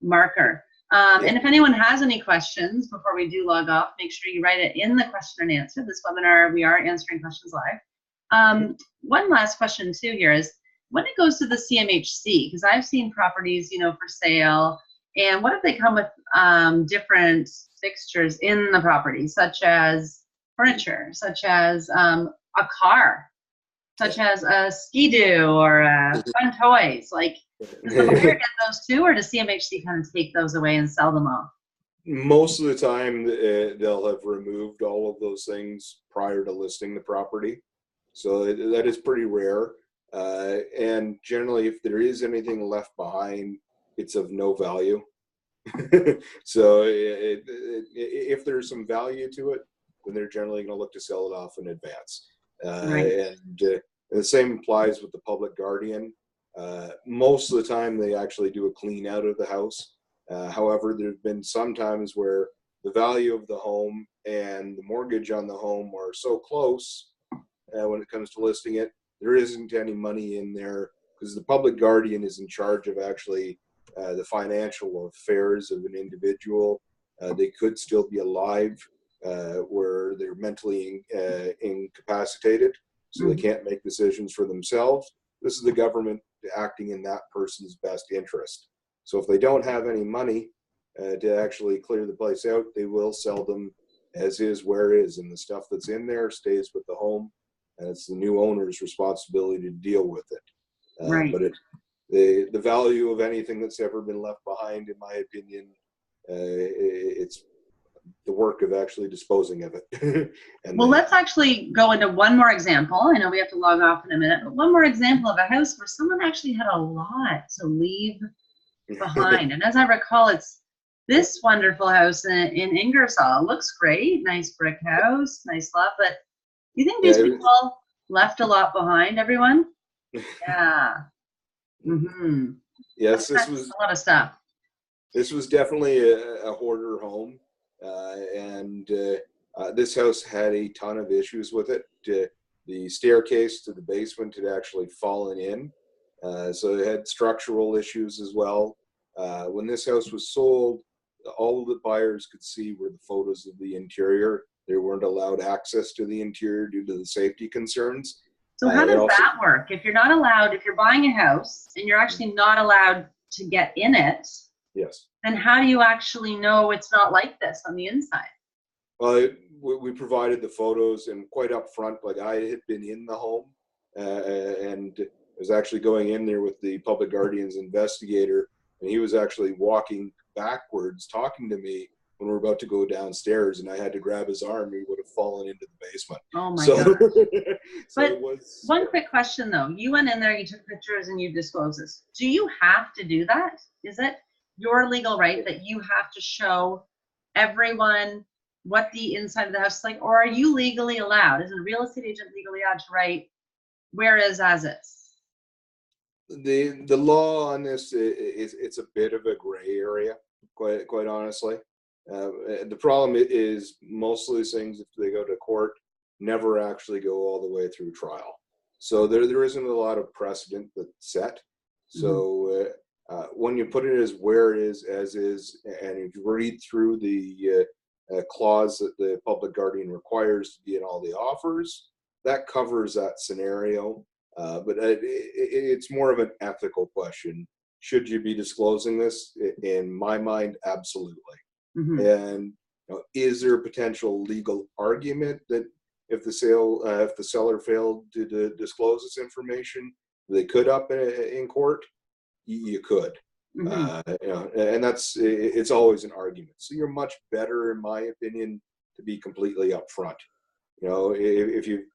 marker. And if anyone has any questions before we do log off, make sure you write it in the question and answer. This webinar, we are answering questions live. One last question too here is, when it goes to the CMHC, because I've seen properties, for sale, and what if they come with different fixtures in the property, such as furniture, such as a car, such as a ski-doo or fun toys? Like, does the buyer get those too, or does CMHC kind of take those away and sell them off? Most of the time, they'll have removed all of those things prior to listing the property. So that is pretty rare. And generally, if there is anything left behind, it's of no value. So if there's some value to it, then they're generally going to look to sell it off in advance. And the same applies with the public guardian. Most of the time, they actually do a clean out of the house. However, there have been some times where the value of the home and the mortgage on the home are so close when it comes to listing it, there isn't any money in there, because the public guardian is in charge of actually the financial affairs of an individual. They could still be alive where they're mentally incapacitated, so they can't make decisions for themselves. This is the government acting in that person's best interest. So if they don't have any money to actually clear the place out, they will sell them as is, where is, and the stuff that's in there stays with the home, and it's the new owner's responsibility to deal with it. But the value of anything that's ever been left behind, in my opinion, it's the work of actually disposing of it. Well, let's actually go into one more example. I know we have to log off in a minute, but one more example of a house where someone actually had a lot to leave behind. And as I recall, it's this wonderful house in Ingersoll. It looks great, nice brick house, nice lot, but you think these people left a lot behind, everyone? Yeah. Yes, this was a lot of stuff. This was definitely a hoarder home, and this house had a ton of issues with it. The staircase to the basement had actually fallen in, so it had structural issues as well. When this house was sold, all of the buyers could see were the photos of the interior. They weren't allowed access to the interior due to the safety concerns. So how does that work? If you're not allowed, if you're buying a house and you're actually not allowed to get in it, Yes. Then how do you actually know it's not like this on the inside? Well, we provided the photos, and quite upfront, like I had been in the home, and was actually going in there with the public guardian's investigator, and he was actually walking backwards, talking to me when we were about to go downstairs, and I had to grab his arm. He would have fallen into the basement. Oh my So, God. so But it was. one quick question though. You went in there, you took pictures, and you disclosed this. Do you have to do that? Is it your legal right that you have to show everyone what the inside of the house is like? Or are you legally allowed, as a real estate agent, legally allowed to write where is as is? The law on this is it's a bit of a gray area, quite honestly. The problem is most of these things, if they go to court, never actually go all the way through trial. So there isn't a lot of precedent that's set. So when you put it as where it is as is, and if you read through the clause that the public guardian requires to be in all the offers, that covers that scenario. But it's more of an ethical question. Should you be disclosing this? In my mind, absolutely. And is there a potential legal argument that if the seller failed to disclose this information, they could up in court? You could. And it's always an argument. So you're much better, in my opinion, to be completely upfront. If you've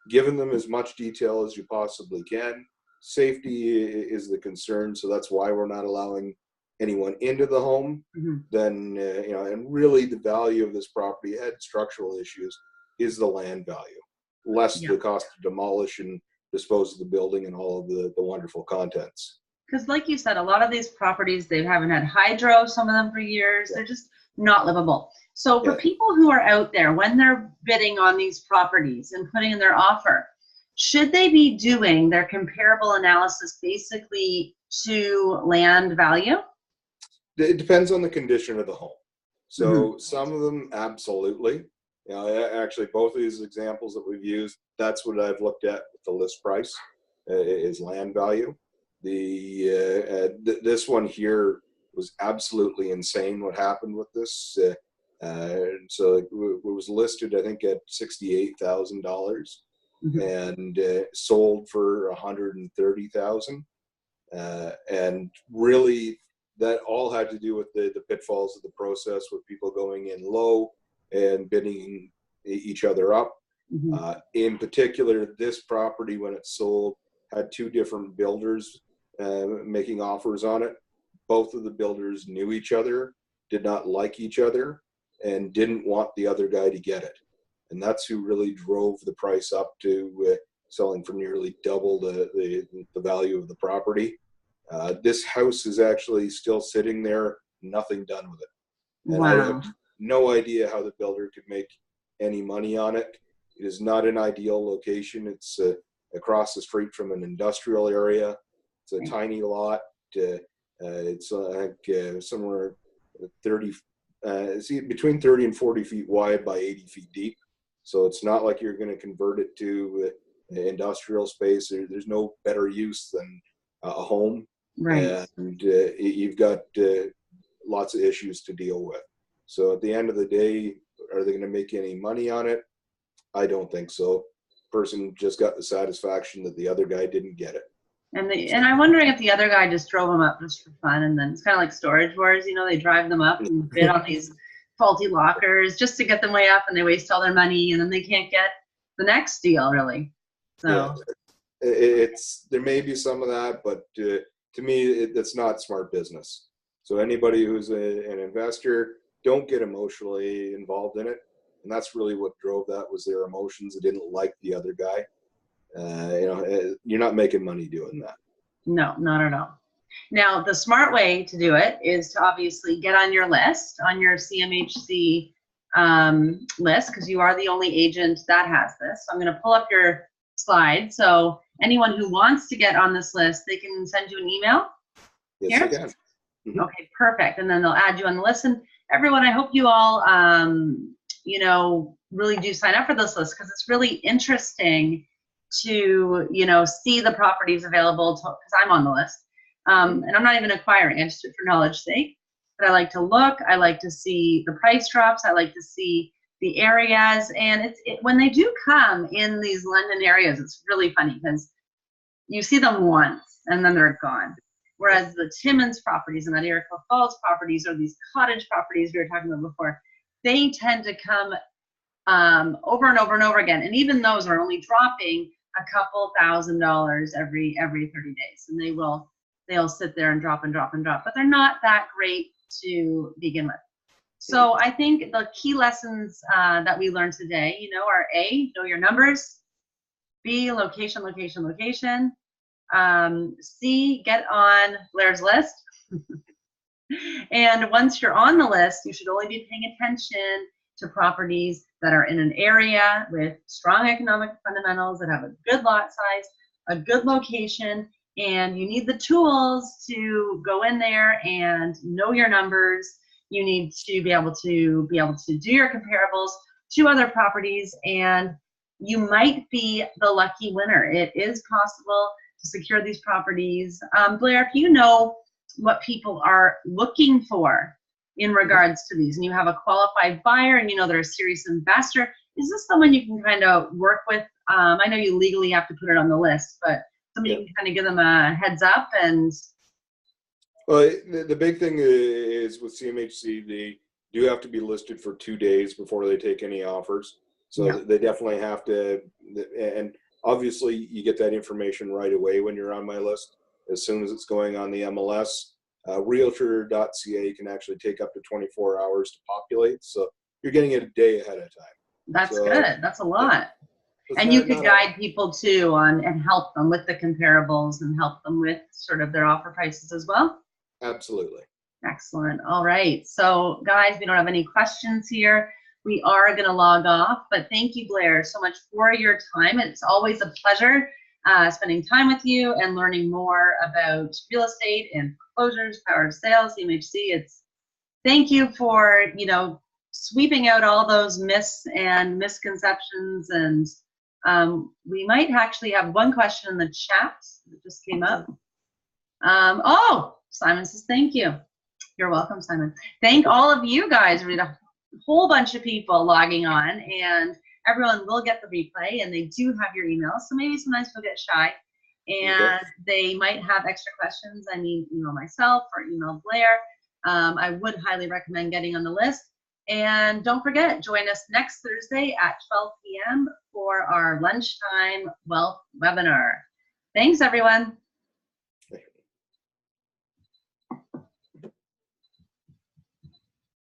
given them as much detail as you possibly can, safety is the concern. So that's why we're not allowing anyone into the home. Then, and really the value of this property had structural issues is the land value, less the cost to demolish and dispose of the building and all of the wonderful contents. Because like you said, a lot of these properties, they haven't had hydro, some of them for years. They're just not livable. So for people who are out there, when they're bidding on these properties and putting in their offer, should they be doing their comparable analysis basically to land value? It depends on the condition of the home. So some of them, absolutely. Actually, both of these examples that we've used, that's what I've looked at with the list price, is land value. This one here was absolutely insane what happened with this. So it was listed, I think, at $68,000 and sold for $130,000. And really, that all had to do with the pitfalls of the process, with people going in low and bidding each other up. In particular, this property, when it sold, had two different builders making offers on it. Both of the builders knew each other, did not like each other, and didn't want the other guy to get it. And that's who really drove the price up to selling for nearly double the value of the property. This house is actually still sitting there, nothing done with it. And I have no idea how the builder could make any money on it. It is not an ideal location. It's across the street from an industrial area. It's a tiny lot. It's somewhere 30, between 30 and 40 feet wide by 80 feet deep. So it's not like you're going to convert it to industrial space. There's no better use than a home. And you've got lots of issues to deal with. So at the end of the day, are they going to make any money on it? I don't think so. Person just got the satisfaction that the other guy didn't get it. And I'm wondering if the other guy just drove them up just for fun, and then it's kind of like storage wars, they drive them up and bid on these faulty lockers just to get them way up, and they waste all their money, and then they can't get the next deal, really. So there may be some of that, but to me, it's not smart business. So anybody who's an investor, don't get emotionally involved in it. And that's really what drove that, was their emotions. They didn't like the other guy. You're not making money doing that. No, not at all. Now, the smart way to do it is to obviously get on your list, on your CMHC list, because you are the only agent that has this. So I'm going to pull up your slide. So anyone who wants to get on this list, they can send you an email. Yes, here? I can. Okay, perfect. And then they'll add you on the list. And everyone, I hope you all, really do sign up for this list, because it's really interesting to, see the properties available, because I'm on the list. And I'm not even acquiring, I just do it for knowledge sake. but I like to look. I like to see the price drops. I like to see the areas. And when they do come in these London areas, it's really funny because you see them once and then they're gone. Whereas the Timmins properties and that Iroquois Falls properties, or these cottage properties we were talking about before, they tend to come over and over and over again. And even those are only dropping a couple $1,000s every 30 days. And they'll sit there and drop and drop and drop, but they're not that great to begin with. So I think the key lessons that we learned today, are A, know your numbers, B, location, location, location, C, get on Blair's list. And once you're on the list, you should only be paying attention to properties that are in an area with strong economic fundamentals, that have a good lot size, a good location, and you need the tools to go in there and know your numbers. You need to be able to do your comparables to other properties, and you might be the lucky winner. It is possible to secure these properties. Blair, if you know what people are looking for in regards to these, and you have a qualified buyer and they're a serious investor, is this someone you can kind of work with? I know you legally have to put it on the list, but somebody you can kind of give them a heads up. And well, the big thing is with CMHC, they do have to be listed for 2 days before they take any offers. So they definitely have to, and obviously you get that information right away when you're on my list. As soon as it's going on the MLS, realtor.ca can actually take up to 24 hours to populate. So you're getting it a day ahead of time. That's good. That's a lot. And you could guide people too and help them with the comparables and help them with sort of their offer prices as well. Absolutely. Excellent. All right. So guys, we don't have any questions here. We are going to log off, but thank you, Blair, so much for your time. It's always a pleasure spending time with you and learning more about real estate and foreclosures, power of sales, CMHC. Thank you for, sweeping out all those myths and misconceptions. And we might actually have one question in the chat that just came up. Simon says, thank you. You're welcome, Simon. Thank all of you guys. We had a whole bunch of people logging on, and everyone will get the replay, and they do have your emails. So maybe sometimes people get shy and they might have extra questions. I mean, email myself or email Blair. I would highly recommend getting on the list. And don't forget, join us next Thursday at 12 p.m. for our Lunchtime Wealth webinar. Thanks, everyone.